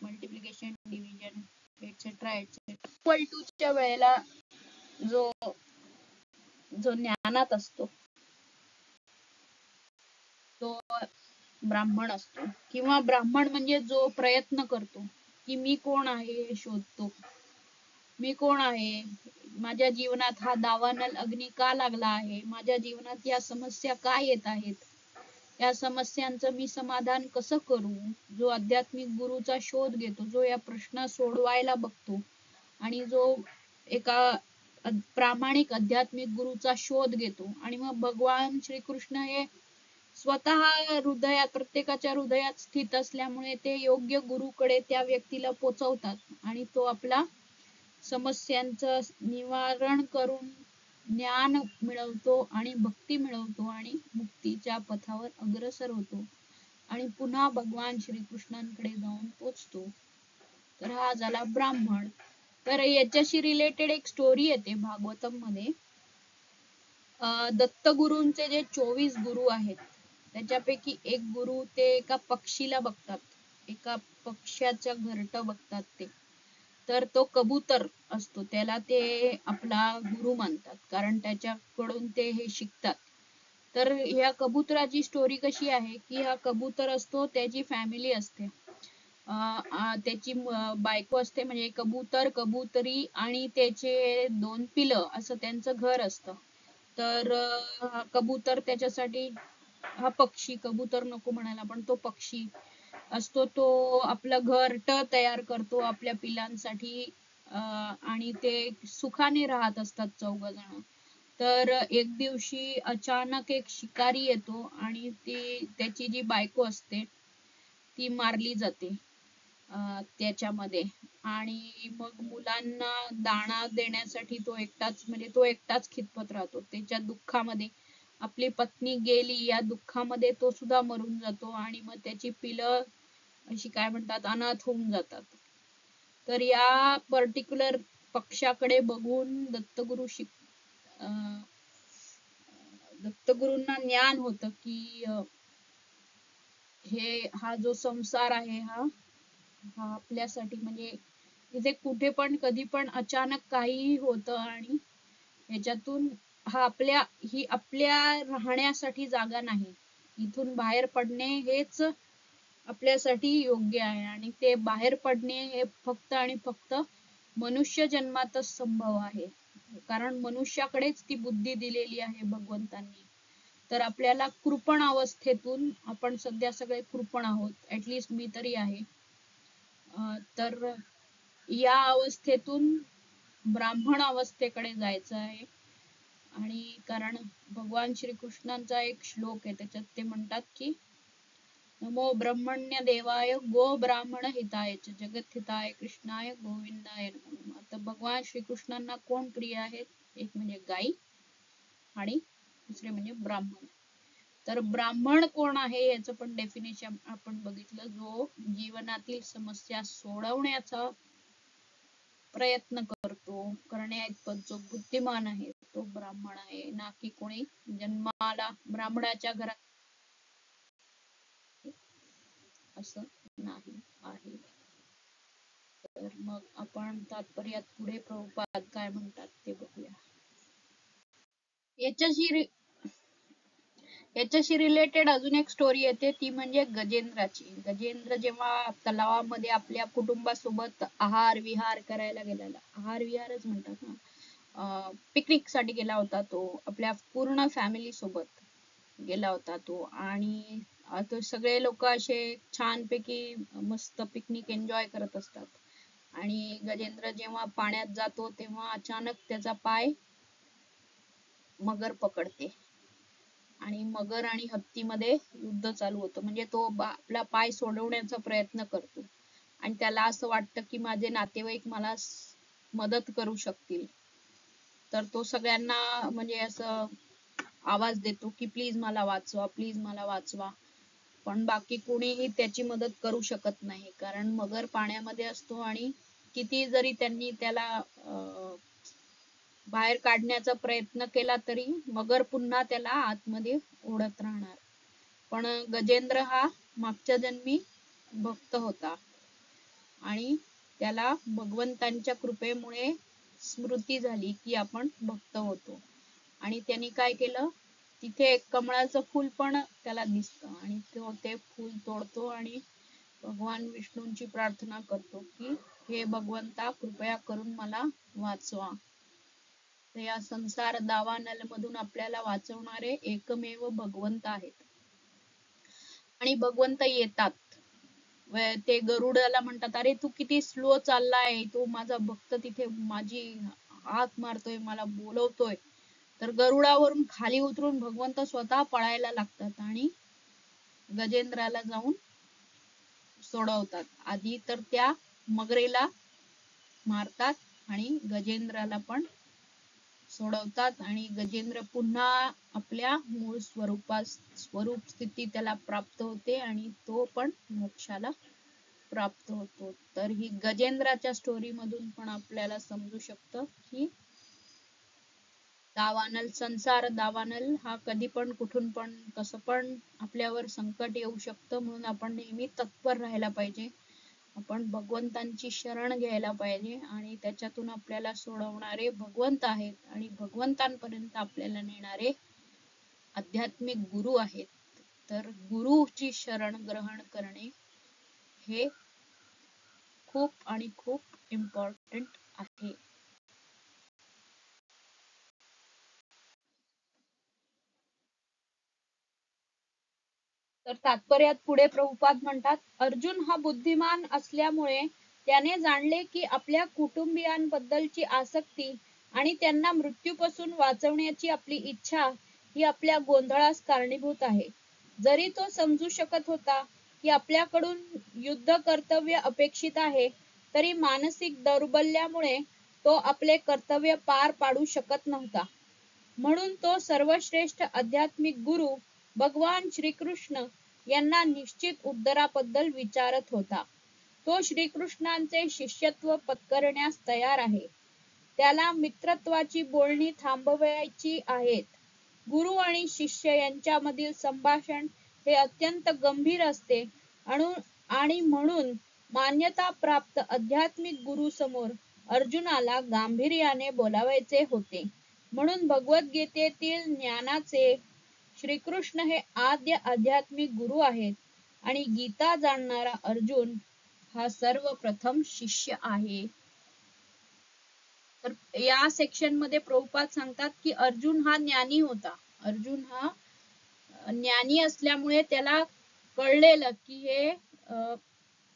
multiplication division etcetera equal to च्या वेळेला जो ज्ञानात असतो तो ब्राह्मण असतो. किंवा ब्राह्मण म्हणजे जो प्रयत्न करतो की मी कोण आहे हे शोधतो. मी कोण आहे, माझ्या जीवनात हा दावानल अग्नी का लागला आहे, माझ्या जीवनात या समस्या का येत आहेत, या समस्यांचं मी समाधान कसं करू. जो आध्यात्मिक गुरुचा शोध घेतो, जो या प्रश्न सोडवायला बघतो आणि जो एका प्रामाणिक आध्यात्मिक गुरुचा शोध घेतो आणि मग भगवान श्रीकृष्ण हे स्वतः हृदयात, प्रत्येकाच्या हृदयात स्थित असल्यामुळे ते योग्य गुरुकडे त्या व्यक्तीला पोचवतात आणि तो आपला समस्यांचं निवारण करून ज्ञान मिळवतो आणि भक्ती मिळवतो आणि मुक्तीच्या पथावर अग्रसर होतो आणि पुन्हा भगवान श्रीकृष्णांकडे जाऊन पोचतो. तर हा झाला ब्राह्मण. तर याच्याशी रिलेटेड एक स्टोरी येते भागवतम मध्ये. दत्तगुरूंचे जे 24 गुरु आहेत त्याच्यापैकी एक गुरु ते एका पक्षीला बघतात, एका पक्ष्याच्या घरट बघतात ते. तर तो कबूतर असतो, त्याला ते आपला गुरु मानतात कारण त्याच्याकडून ते हे शिकतात. तर ह्या कबुतराची स्टोरी कशी आहे की हा कबूतर असतो, त्याची फॅमिली असते, त्याची बायको असते, म्हणजे कबूतर, कबुतरी आणि त्याचे 2 पिलं असं त्यांचं घर असतं. तर हा कबूतर त्याच्यासाठी, हा पक्षी, कबूतर नको म्हणायला पण तो पक्षी असतो, तो आपलं घरट तयार करतो आपल्या पिलांसाठी आणि ते सुखाने राहत असतात 4 जण. तर एक दिवशी अचानक एक शिकारी येतो आणि त्याची जी बायको असते ती मारली जाते त्याच्यामध्ये. आणि मग मुलांना दाणा देण्यासाठी तो एकटाच खितपत राहतो त्याच्या दुःखामध्ये. आपली पत्नी गेली या दुःखामध्ये तो सुद्धा मरून जातो आणि मग त्याची पिलं अशी काय म्हणतात अनाथ होऊन जातात. तर या पर्टिक्युलर पक्षाकडे बघून दत्तगुरूंना ज्ञान होतं की हा जो संसार आहे हा आपल्यासाठी, म्हणजे इथे कुठे पण कधी पण अचानक काहीही होतं आणि ह्याच्यातून ही आपल्या राहण्यासाठी जागा नाही. इथून बाहेर पडणे हेच आपल्यासाठी योग्य आहे आणि ते बाहेर पडणे हे फक्त आणि फक्त मनुष्य जन्मातच संभव आहे. कारण मनुष्याकडेच ती बुद्धी दिलेली आहे भगवंतांनी. तर आपल्याला कृपण अवस्थेतून, आपण सध्या सगळे कृपण आहोत, ऍटलिस्ट मी तरी आहे, तर या अवस्थेतून ब्राह्मण अवस्थेकडे जायचं आहे. आणि कारण भगवान श्रीकृष्णांचा एक श्लोक आहे त्याच्यात ते म्हणतात की नमो ब्रह्मण्य देवाय गो ब्राह्मण हिताय च जगत हिताय कृष्णाय गोविंदाय नमः. आता भगवान श्रीकृष्णांना कोण प्रिय आहेत, एक म्हणजे गाई आणि दुसरे म्हणजे ब्राह्मण. तर ब्राह्मण कोण आहे याचं पण डेफिनेशन आपण बघितलं, जो जीवनातील समस्या सोडवण्याचा प्रयत्न करण्याइतपत जो बुद्धिमान आहे तो ब्राह्मण आहे, ना की कोणी जन्माला ब्राह्मणाच्या घरात असं नाही आहे. तर मग आपण तात्पर्यात पुढे प्रभुपाद काय म्हणतात ते बघूया. याच्याशी रिलेटेड अजून एक स्टोरी येते, ती म्हणजे गजेंद्राची. गजेंद्र जेव्हा तलावामध्ये आपल्या कुटुंबासोबत आहार विहार करायला गेलेला, आहार विहारच म्हणतात ना, पिकनिक साठी गेला होता तो, आपल्या पूर्ण फॅमिली सोबत गेला होता तो. आणि आता सगळे लोक असे छानपैकी मस्त पिकनिक एन्जॉय करत असतात आणि गजेंद्र जेव्हा पाण्यात जातो तेव्हा अचानक त्याचा पाय मगर पकडते आणि मगर आणि हत्तीमध्ये युद्ध चालू होतं. म्हणजे तो आपला पाय सोडवण्याचा प्रयत्न करतो आणि त्याला असं वाटतं की माझे नातेवाईक मला मदत करू शकतील, तर तो सगळ्यांना म्हणजे असं आवाज देतो की प्लीज मला वाचवा, प्लीज मला वाचवा. पण बाकी कोणीही त्याची मदत करू शकत नाही, कारण मगर पाण्यामध्ये असतो आणि किती जरी त्यांनी त्याला बाहेर काढण्याचा प्रयत्न केला तरी मगर पुन्हा त्याला आतमध्ये ओढत राहणार. पण गजेंद्र हा मागच्या जन्मी भक्त होता आणि त्याला भगवंतांच्या कृपेमुळे स्मृती झाली की आपण भक्त होतो, आणि त्यांनी काय केलं, तिथे एक कमळाचं फूल पण त्याला दिसतं आणि तो ते फूल तोडतो आणि भगवान विष्णूंची प्रार्थना करतो की हे भगवंता कृपया करून मला वाचवा. तर या संसार दावानल मधून आपल्याला वाचवणारे एकमेव भगवंत आहेत. आणि भगवंत येतात, ते गरुडाला म्हणतात अरे तू किती स्लो चाललाय, तो माझा भक्त तिथे माझी हाक मारतोय, मला बोलवतोय. तर गरुडावरून खाली उतरून भगवंत स्वतः पळायला लागतात आणि गजेंद्राला जाऊन सोडवतात. आधी तर त्या मगरेला मारतात आणि गजेंद्राला पण सोडवतात आणि गजेंद्र पुन्हा आपल्या मूळ स्वरूप स्थिती त्याला प्राप्त होते आणि तो पण मोक्षाला प्राप्त होतो. तर ही गजेंद्राच्या स्टोरी मधून पण आपल्याला समजू शकतं की दावानल, संसार दावानल हा कधी पण कुठून पण कसं पण आपल्यावर संकट येऊ शकतं, म्हणून आपण नेहमी तत्पर राहायला पाहिजे. आपण भगवंतांची शरण घ्यायला पाहिजे आणि त्याच्यातून आपल्याला सोडवणारे भगवंत आहेत आणि भगवंतांपर्यंत आपल्याला नेणारे आध्यात्मिक गुरु आहेत. तर गुरुची शरण ग्रहण करणे हे खूप आणि खूप इम्पॉर्टंट आहे. तर तात्पर्यात पुढे प्रभुपाद म्हणतात, अर्जुन हा बुद्धिमान असल्यामुळे त्याने जाणले की आपल्या कुटुंबियांबद्दलची आसक्ती आणि त्यांना मृत्यूपासून वाचवण्याची आपली इच्छा ही आपल्या गोंधळास कारणीभूत आहे. जरी तो समजू शकत होता की आपल्याकडून युद्ध कर्तव्य अपेक्षित आहे, तरी मानसिक दौर्बल्यामुळे तो आपले कर्तव्य पार पाडू शकत नव्हता. म्हणून तो सर्वश्रेष्ठ आध्यात्मिक गुरु भगवान श्रीकृष्ण यांना निश्चित उद्धाराबद्दल विचारत होता. तो श्रीकृष्णांचे शिष्यत्व पत्करण्यास तयार आहे. त्याला मित्रत्वाची बोलणी थांबवायची आहेत. गुरु आणि शिष्य यांच्यामधील संभाषण हे अत्यंत गंभीर असते आणि म्हणून मान्यता प्राप्त आध्यात्मिक गुरु समोर अर्जुनाला गांभीर्याने बोलावायचे होते. म्हणून भगवद्गीतेतील ज्ञानाचे श्रीकृष्ण हे आद्य आध्यात्मिक गुरु आहेत आणि गीता जाणणारा अर्जुन हा सर्वप्रथम शिष्य आहे. तर या सेक्शन मध्ये प्रभुपाद सांगतात की अर्जुन हा ज्ञानी होता. अर्जुन हा ज्ञानी असल्यामुळे त्याला कळलेलं की हे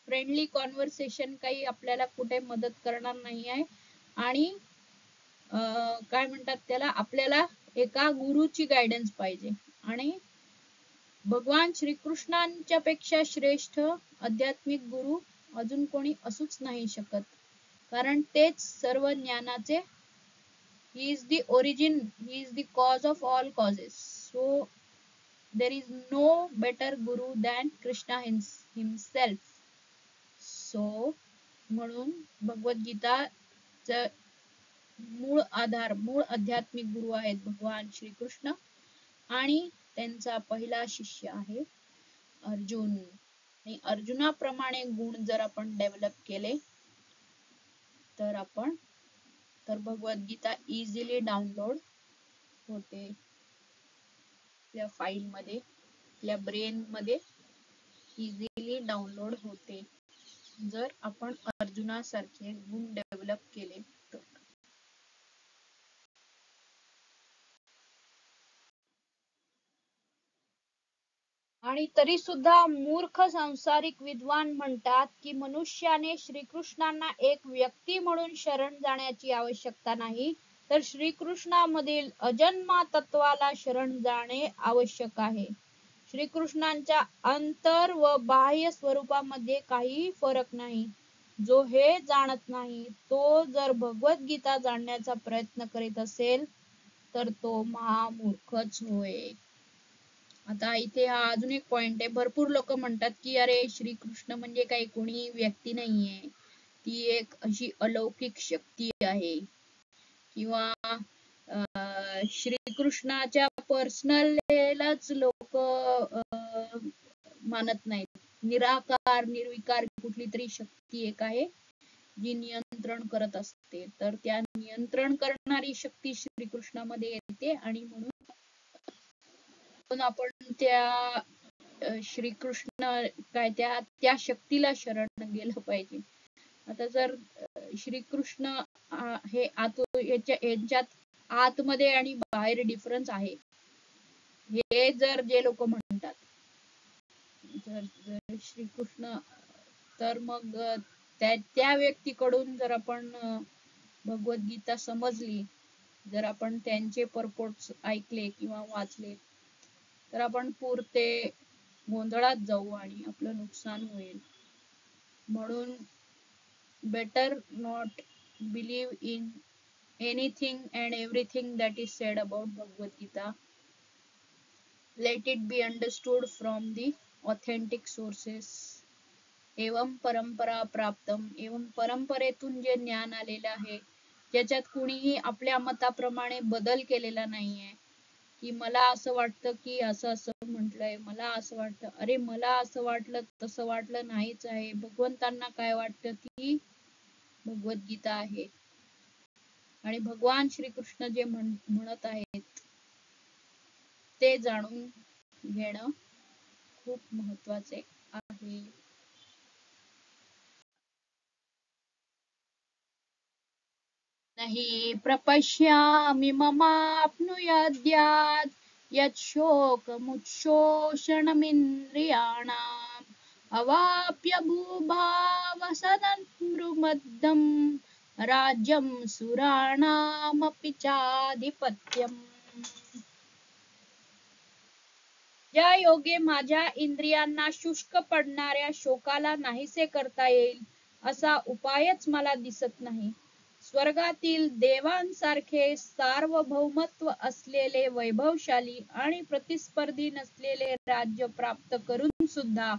फ्रेंडली कॉन्व्हर्सेशन काही आपल्याला कुठे मदत करणार नाही आहे आणि काय म्हणतात त्याला, आपल्याला एका गुरुची गायडन्स पाहिजे. आणि भगवान श्रीकृष्णांच्या पेक्षा श्रेष्ठ आध्यात्मिक गुरु अजून कोणी असूच नाही शकत, कारण तेच सर्व ज्ञानाचे, he is the origin, he is the cause of all causes. So there is no better guru than Krishna himself. So म्हणून भगवद्गीता मूळ आधार, मूळ आध्यात्मिक गुरु आहेत भगवान श्रीकृष्ण आणि त्यांचा पहिला शिष्य आहे अर्जुन. आणि अर्जुनाप्रमाणे गुण जर आपण डेव्हलप केले तर भगवद्गीता इझिली डाउनलोड होते आपल्या फाईल मध्ये, आपल्या ब्रेन मध्ये इझिली डाउनलोड होते जर आपण अर्जुनासारखे गुण डेव्हलप केले तर. आणि तरी सुद्धा मूर्ख सांसारिक विद्वान म्हणतात की मनुष्याने श्रीकृष्णांना एक व्यक्ती म्हणून शरण जाण्याची आवश्यकता नाही, तर श्रीकृष्णामधील अजन्मा तत्वाला शरण जाणे आवश्यक आहे. श्रीकृष्णांच्या अंतर व बाह्य स्वरूपामध्ये काहीही फरक नाही. जो हे जाणत नाही तो जर भगवद्गीता जाणण्याचा प्रयत्न करीत असेल तर तो महामूर्खच होय. आता इथे हा अजून एक पॉइंट आहे. भरपूर लोक म्हणतात की अरे श्रीकृष्ण म्हणजे काही कोणी व्यक्ती नाहीये, ती एक अशी अलौकिक शक्ती आहे, किंवा श्रीकृष्णाच्या पर्सनल लेवलच लोक मानत नाहीत. निराकार निर्विकार कुठली तरी शक्ती एक आहे जी नियंत्रण करत असते. तर त्या नियंत्रण करणारी शक्ती श्रीकृष्णामध्ये येते आणि म्हणून आपण त्या श्रीकृष्ण काय त्या शक्तीला शरण गेलं पाहिजे. आता जर श्रीकृष्ण हे यांच्यात आतमध्ये आणि बाहेर डिफरन्स आहे हे जर जे लोक म्हणतात, जर श्रीकृष्ण, तर मग त्या व्यक्तीकडून जर आपण भगवद्गीता समजली, जर आपण त्यांचे परपोर्ट्स ऐकले किंवा वाचले, तर आपण पुरते गोंधळात जाऊ आणि आपलं नुकसान होईल. म्हणून better not believe in anything and everything that is said about Bhagavad Gita. Let it be understood from the authentic sources. एवं परंपरा प्राप्तम, एवं परंपरेतून जे ज्ञान आलेलं आहे, ज्याच्यात कुणीही आपल्या मताप्रमाणे बदल केलेला नाहीये, की मला असं वाटतं की असं असं म्हटलंय, मला असं वाटतं, अरे मला असं वाटलं तसं वाटलं नाहीच आहे. भगवंतांना काय वाटतं ती भगवद्गीता आहे. आणि भगवान श्रीकृष्ण जे म्हणत आहेत ते जाणून घेणं खूप महत्वाचे आहे. नहि प्रपश्यामि ममाप्नुयाद्यात् यच्छोकमुच्छोषणमिन्द्रियाणाम् अवाप्य भूभावसदन्मृमद्दम् राज्यं सुराणामपि चाधिपत्यम्. ज्या योगे माझ्या इंद्रियांना शुष्क पडणाऱ्या शोकाला नाहीसे करता येईल असा उपायच मला दिसत नाही. स्वर्गातील देवांसारखे सार्वभौमत्व असलेले वैभवशाली आणि प्रतिस्पर्धी नसलेले राज्य प्राप्त करून सुद्धा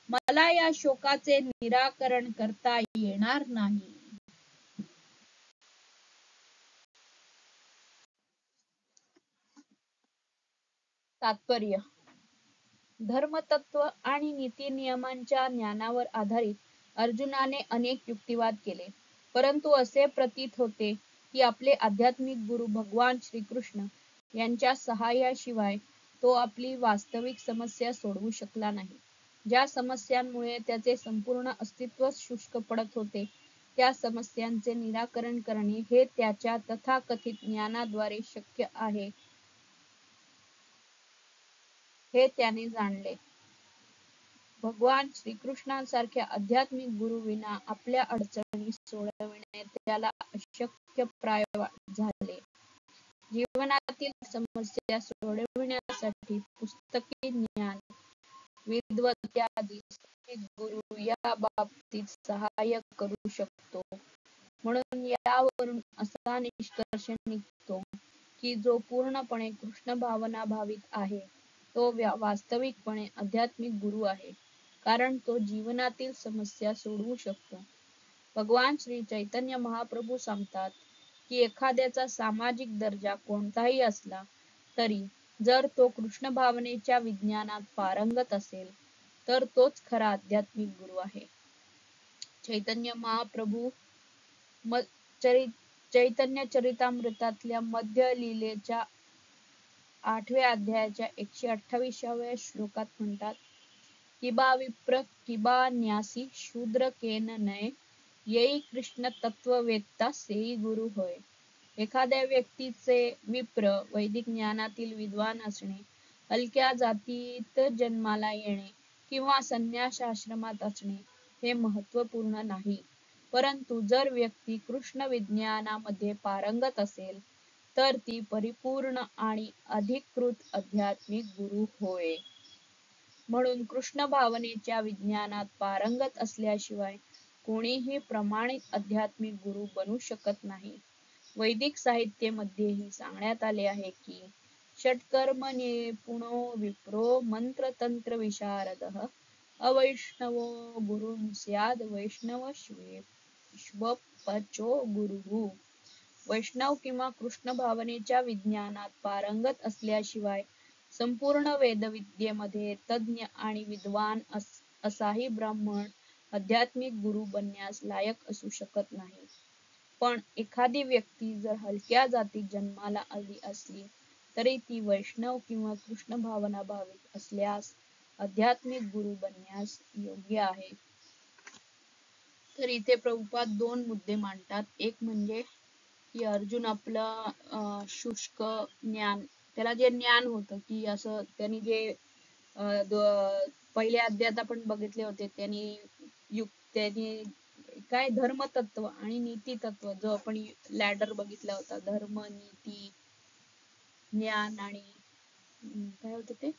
मला या शोकाचे निराकरण करता येणार नाही. तात्पर्य: धर्मतत्व आणि नीती नियमांच्या ज्ञानावर आधारित अर्जुनाने अनेक युक्तिवाद केले, परंतु असे प्रतीत होते की आपले आध्यात्मिक गुरु भगवान श्रीकृष्ण यांच्या सहाय्याशिवाय तो आपली वास्तविक समस्या सोडवू शकला नाही. ज्या समस्यांमुळे त्याचे संपूर्ण अस्तित्वच शुष्क पडत होते, त्या समस्यांचे निराकरण करणे हे त्याच्या तथाकथित ज्ञानाद्वारे शक्य आहे हे त्याने जाणले. भगवान श्रीकृष्णांसारख्या आध्यात्मिक गुरुविना आपल्या अडचणी सोडविणे त्याला अशक्यप्राय झाले. जीवनातील समस्या सोडविण्यासाठी पुस्तकी ज्ञान, विद्वत्यादी गुरु या बाबतीत सहाय्य करू शकतो. म्हणून यावरून असा निष्कर्ष निघतो की जो पूर्णपणे कृष्ण भावना भावित आहे तो वास्तविकपणे आध्यात्मिक गुरु आहे, कारण तो जीवनातील समस्या सोडवू शकतो. भगवान श्री चैतन्य महाप्रभू सांगतात की एखाद्याचा सामाजिक दर्जा कोणताही असला तरी जर तो कृष्ण भावनेच्या विज्ञानात पारंगत असेल तर तोच खरा आध्यात्मिक गुरु आहे. चैतन्य महाप्रभू चैतन्य चरितामृतातल्या मध्य लीलेच्या 8व्या अध्यायाच्या 128व्या श्लोकात म्हणतात, किबा विप्र किबा न्यासी शूद्र केन नये येई कृष्ण तत्ववेत्ता सेई गुरु होय. एखाद्या व्यक्तीचे विप्र वैदिक ज्ञानातील विद्वान असणे, हलक्या जातीत जन्माला येणे किंवा संन्यासाश्रमात असणे हे महत्वपूर्ण नाही, परंतु जर व्यक्ती कृष्ण विज्ञानामध्ये पारंगत असेल तर ती परिपूर्ण आणि अधिकृत आध्यात्मिक गुरु होय. म्हणून कृष्ण भावनेच्या विज्ञानात पारंगत असल्याशिवाय कोणीही प्रमाणित आध्यात्मिक गुरु बनू शकत नाही. वैदिक साहित्यामध्येही सांगण्यात आले आहे की षट्कर्म निपुणो विप्रो मंत्रतंत्र विशारदः अवैष्णवो गुरुं स्याद वैष्णव श्वपचो गुरुः. वैष्णव किंवा कृष्ण भावनेच्या विज्ञानात पारंगत असल्याशिवाय संपूर्ण वेदविद्येमध्ये तज्ञ आणि विद्वान असाही ब्राह्मण आध्यात्मिक गुरु बनण्यास लायक असू शकत नाही. पण एखादी व्यक्ती जर हलक्या जातीत जन्माला आली असली तरी ती वैष्णव किंवा कृष्ण भावना भाविक असल्यास आध्यात्मिक गुरु बनण्यास योग्य आहे. तर इथे प्रभुपाद दोन मुद्दे मांडतात. एक म्हणजे की अर्जुन आपलं शुष्क ज्ञान, त्याला जे ज्ञान होतं की असं त्यांनी जे पहिल्या अध्यायात आपण बघितले होते, त्यांनी काय धर्मतत्व आणि नीतितत्व, जो आपण लॅडर बघितला होता, धर्म नीती ज्ञान आणि काय होतं ते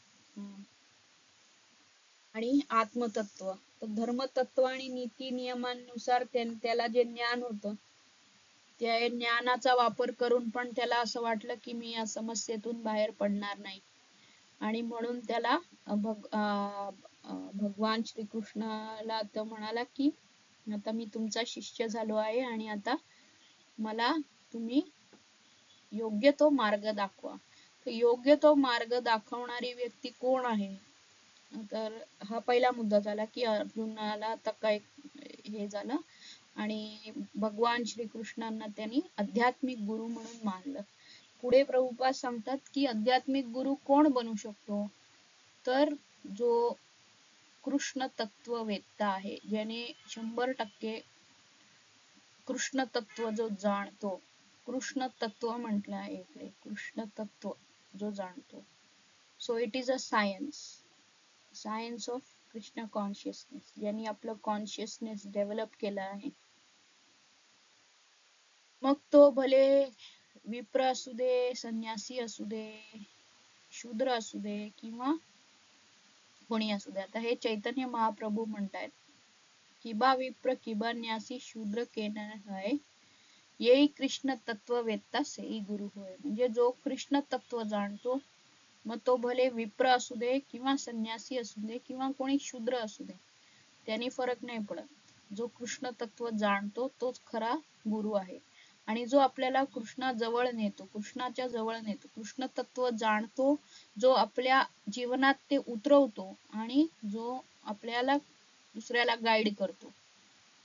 आणि आत्मतत्व. तर धर्मतत्व आणि नीती नियमांनुसार त्याला जे ज्ञान होतं त्या ज्ञानाचा वापर करून पण त्याला असं वाटलं की मी या समस्येतून बाहेर पडणार नाही, आणि म्हणून त्याला भगवान श्रीकृष्णाला तो म्हणाला की आता मी तुमचा शिष्य झालो आहे आणि आता मला तुम्ही योग्य तो मार्ग दाखवा. तर योग्य तो मार्ग दाखवणारी व्यक्ती कोण आहे? तर हा पहिला मुद्दा झाला की अर्जुनाला आता काय हे झालं आणि भगवान श्रीकृष्णांना त्यांनी आध्यात्मिक गुरु म्हणून मानलं. पुढे प्रभुपाद सांगतात की आध्यात्मिक गुरु कोण बनू शकतो? तर जो कृष्ण तत्व वेत्ता आहे, ज्याने 100% कृष्ण तत्व जो जाणतो, कृष्ण तत्व म्हटलं आहे इकडे, कृष्ण तत्व जो जाणतो. So it is a science of Krishna consciousness, ज्यांनी आपलं कॉन्शियसनेस डेव्हलप केलं आहे. मग तो भले विप्र असू दे, संन्यासी असू दे, शूद्र असू दे किंवा कोणी असू दे. आता हे चैतन्य महाप्रभू म्हणतायत किबा विप्र किबा न्यासी शूद्र के न है, येई कृष्ण तत्व वेत्ता सेई गुरु होय. म्हणजे जो कृष्ण तत्व जाणतो, मग तो भले विप्र असू दे किंवा संन्यासी असू दे किंवा कोणी शूद्र असू दे, त्यांनी फरक नाही पडत. जो कृष्ण तत्व जाणतो तोच खरा गुरु आहे. आणि जो आपल्याला कृष्णाजवळ नेतो, कृष्णाच्या जवळ नेतो, कृष्ण तत्व जाणतो, जो आपल्या जीवनात ते उतरवतो आणि जो आपल्याला दुसऱ्याला गाईड करतो,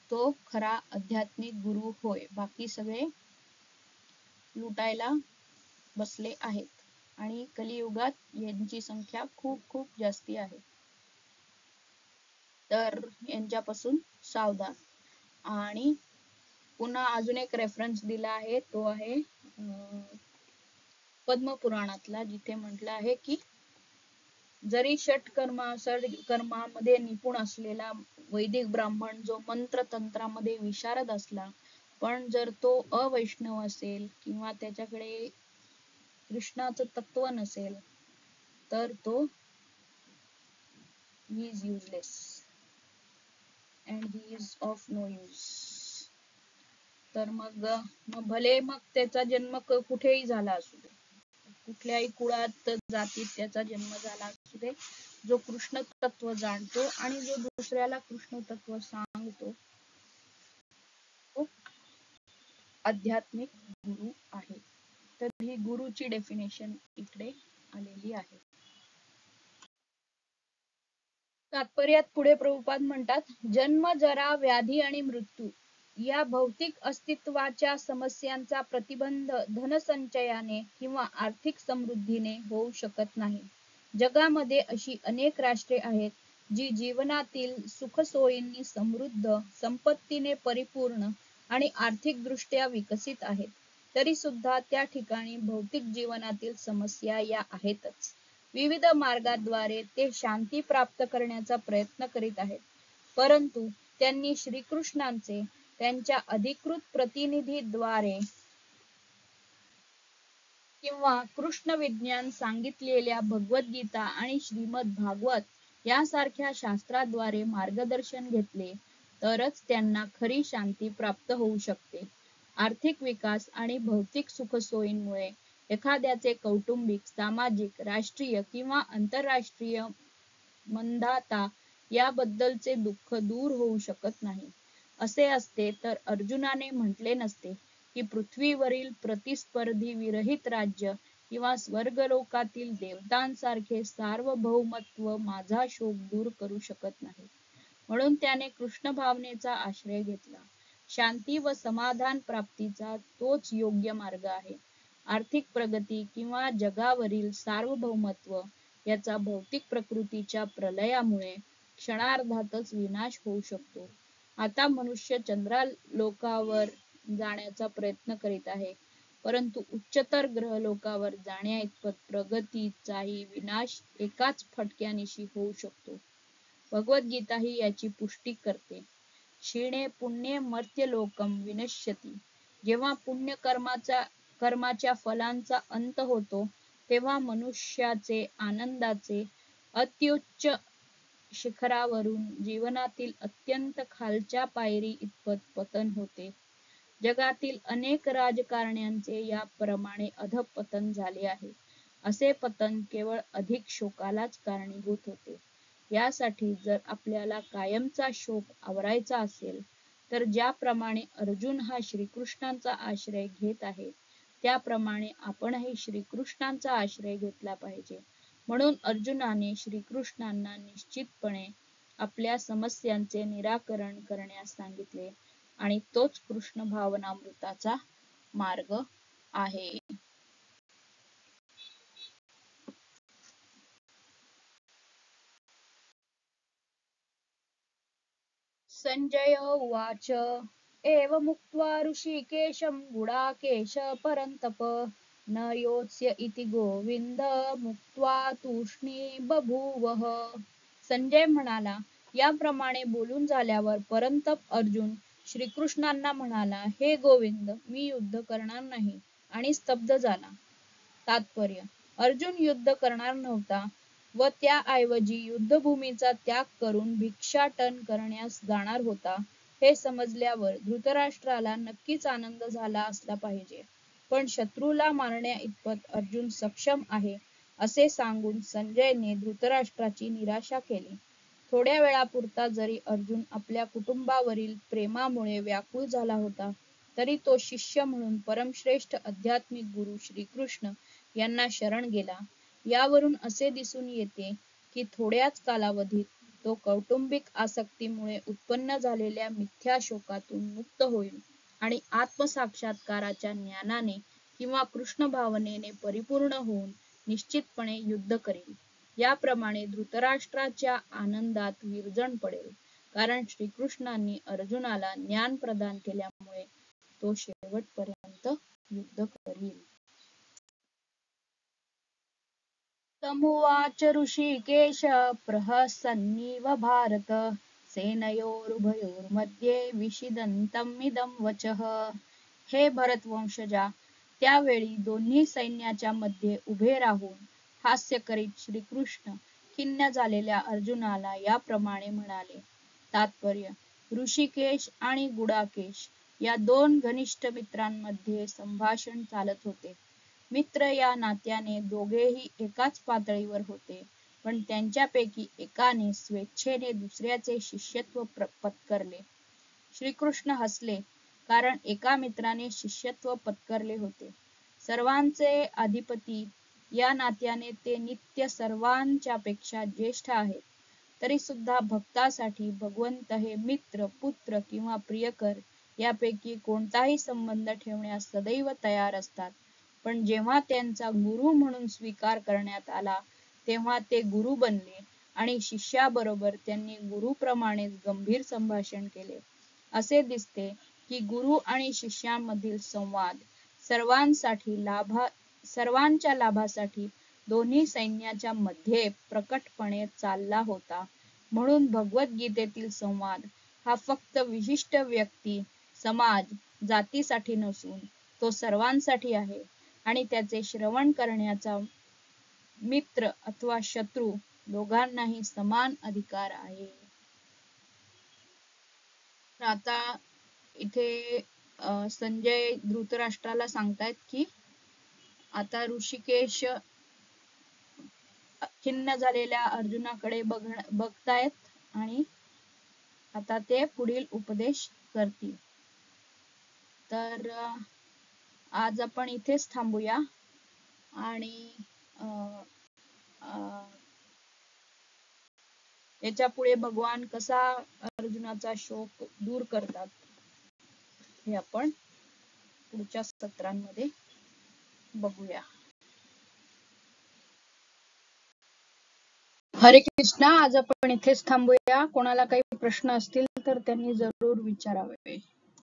तो खरा आध्यात्मिक गुरु होय. बाकी सगळे लुटायला बसले आहेत आणि कलियुगात यांची संख्या खूप खूप जास्ती आहे. तर यांच्यापासून सावधान. आणि पुन्हा अजून एक रेफरन्स दिला आहे, तो आहे पद्मपुराणातला, जिथे म्हटलं आहे की जरी कर्मामध्ये निपुण असलेला वैदिक ब्राह्मण जो मंत्रतंत्रामध्ये विशारद असला, पण जर तो अवैष्णव असेल किंवा त्याच्याकडे कृष्णाचं तत्व नसेल तर तो he is useless and he is of no use. तर मग भले मग त्याचा जन्म कुठेही झाला असू दे, कुठल्याही कुळात जातीत त्याचा जन्म झाला असू दे, जो कृष्ण तत्व जाणतो आणि जो दुसऱ्याला कृष्ण तत्व सांगतो, तो आध्यात्मिक गुरु आहे. तर ही गुरुची डेफिनेशन इकडे आलेली आहे. तात्पर्यात पुढे प्रभुपाद म्हणतात, जन्म, जरा, व्याधी आणि मृत्यू या भौतिक अस्तित्वाच्या समस्यांचा प्रतिबंध धनसंचयाने किंवा आर्थिक समृद्धीने होऊ शकत नाही. जगामध्ये अशी अनेक राष्ट्रे आहेत जी जीवनातील सुखसोयींनी समृद्ध, संपत्तीने परिपूर्ण आणि आर्थिकदृष्ट्या विकसित आहेत. तरी सुद्धा त्या ठिकाणी भौतिक जीवनातील समस्या या आहेतच. विविध मार्गाद्वारे ते शांती प्राप्त करण्याचा प्रयत्न करीत आहेत, परंतु त्यांनी श्रीकृष्णांचे त्यांच्या अधिकृत प्रतिनिधीद्वारे किंवा कृष्ण विज्ञान सांगितलेल्या भगवद्गीता आणि श्रीमद भागवत यासारख्या शास्त्राद्वारे मार्गदर्शन घेतले तरच त्यांना खरी शांती प्राप्त होऊ शकते. आर्थिक विकास आणि भौतिक सुखसोयींमुळे एखाद्याचे कौटुंबिक, सामाजिक, राष्ट्रीय किंवा आंतरराष्ट्रीय मंदाता याबद्दलचे दुःख दूर होऊ शकत नाही. असे असते तर अर्जुनाने म्हटले नसते की पृथ्वीवरील प्रतिस्पर्धी विरहित राज्य किंवा स्वर्गलोकातील देवतांसारखे सार्वभौमत्व माझा शोक दूर करू शकत नाही. म्हणून त्याने कृष्ण भावनेचा आश्रय घेतला. शांती व समाधान प्राप्तीचा तोच योग्य मार्ग आहे. आर्थिक प्रगती किंवा जगावरील सार्वभौमत्व याचा भौतिक प्रकृतीच्या प्रलयामुळे क्षणार्धातच विनाश होऊ शकतो. आता मनुष्य चंद्रालोकावर जाण्याचा प्रयत्न करीत आहे, परंतु उच्चतर ग्रहलोकावर जाण्याइतपत प्रगतीचाही विनाश एकाच फटक्यानिशी होऊ शकतो. भगवद्गीता ही याची पुष्टी करते. क्षीणे पुण्ये मर्त्यलोकम विनश्यति. जेव्हा कर्माच्या फलांचा अंत होतो तेव्हा मनुष्याचे आनंदाचे अत्युच्च शिखरावरून जीवनातील अत्यंत खालच्या पायरी इतपत पतन होते. जगातील अनेक राजकारण्यांचे याप्रमाणे अधःपतन झाले आहे. असे पतन केवळ अधिक शोकालाच कारणीभूत होते. यासाठी जर आपल्याला कायमचा शोक आवरायचा असेल तर ज्याप्रमाणे अर्जुन हा श्रीकृष्णांचा आश्रय घेत आहे त्याप्रमाणे आपणही श्रीकृष्णांचा आश्रय घेतला पाहिजे. म्हणून अर्जुनाने श्रीकृष्णांना निश्चितपणे आपल्या समस्यांचे निराकरण करण्यास सांगितले आणि तोच कृष्ण भावनामृताचा मार्ग आहे. संजय उवाच एवमुक्त्वा ऋषिकेशं गुडाकेश परन्तप न योत्स्य इति गोविंद मुक्त्वा तूष्णी बभूवः. संजय म्हणाला, याप्रमाणे बोलून झाल्यावर परंतप अर्जुन श्रीकृष्णांना म्हणाला, हे गोविंद, मी युद्ध करणार नाही, आणि स्तब्ध झाला. तात्पर्य: अर्जुन युद्ध करणार नव्हता व त्याऐवजी युद्धभूमीचा त्याग करून भिक्षाटन करण्यास जाणार होता हे समजल्यावर धृतराष्ट्राला नक्कीच आनंद झाला असला पाहिजे. पण शत्रूला मारण्याइतपत अर्जुन सक्षम आहे असे सांगून संजयने धृतराष्ट्राची निराशा केली. थोड्या वेळापुरता जरी अर्जुन आपल्या कुटुंबावरील प्रेमामुळे व्याकुळ झाला होता तरी तो शिष्य म्हणून परमश्रेष्ठ आध्यात्मिक गुरु श्रीकृष्ण यांना शरण गेला. यावरून असे दिसून येते की थोड्याच कालावधीत तो कौटुंबिक आसक्तीमुळे उत्पन्न झालेल्या मिथ्या शोकातून मुक्त होईल आणि आत्मसाक्षात्काराच्या ज्ञानाने किंवा कृष्ण भावनेने परिपूर्ण होऊन निश्चितपणे युद्ध करेल. याप्रमाणे धृतराष्ट्राच्या आनंदात विरजण पडेल, कारण श्रीकृष्णांनी अर्जुनाला ज्ञान प्रदान केल्यामुळे तो शेवटपर्यंत युद्ध करील. तमुवाच ऋषिकेश प्रहसन्निव भारत सेनयोरुभयोर्मध्ये विषिदन्तमिदं वचः. हे भरतवंशजा, त्यावेळी दोन्ही सैन्याच्या मध्ये उभे राहून हास्य करीत श्रीकृष्ण खिन्न झालेल्या अर्जुनाला याप्रमाणे म्हणाले. तात्पर्य: ऋषिकेश आणि गुडाकेश या दोन घनिष्ठ मित्रांमध्ये संभाषण चालत होते. मित्र या नात्याने दोघेही एकाच पातळीवर होते, पण त्यांच्यापैकी एकाने स्वेच्छेने दुसऱ्याचे शिष्यत्व पत्करले. श्रीकृष्ण हसले, कारण एका मित्राने शिष्यत्व पत्करले होते. सर्वांचे अधिपती या नात्याने ते नित्य सर्वांच्यापेक्षा ज्येष्ठ आहेत. तरी सुद्धा भक्तासाठी भगवंत हे मित्र, पुत्र किंवा प्रियकर यापैकी कोणताही संबंध ठेवण्यास सदैव तयार असतात. पण जेव्हा त्यांचा गुरु म्हणून स्वीकार करण्यात आला तेव्हा ते गुरु बनले आणि शिष्याबरोबर त्यांनी गुरुप्रमाणेच गंभीर संभाषण केले. असे दिसते की गुरु आणि शिष्यांमधील संवाद सर्वांच्या लाभासाठी दोन्ही सैन्याच्या मध्ये प्रकटपणे चालला होता. म्हणून भगवद्गीतेतील संवाद हा फक्त विशिष्ट व्यक्ती, समाज, जातीसाठी नसून तो सर्वांसाठी आहे आणि त्याचे श्रवण करण्याचा मित्र अथवा शत्रू दोघांनाही समान अधिकार आहे. आता इथे संजय धृतराष्ट्राला सांगतायत की आता ऋषिकेश खिन्न झालेल्या अर्जुनाकडे बघतायत आणि आता ते पुढील उपदेश करतील. तर आज आपण इथेच थांबूया आणि याच्या पुढे भगवान कसा अर्जुनाचा शोक दूर करतात हे आपण पुढच्या सत्रांमध्ये बघूया. हरे कृष्णा. आज आपण इथेच थांबूया. कोणाला काही प्रश्न असतील तर त्यांनी जरूर विचारावे.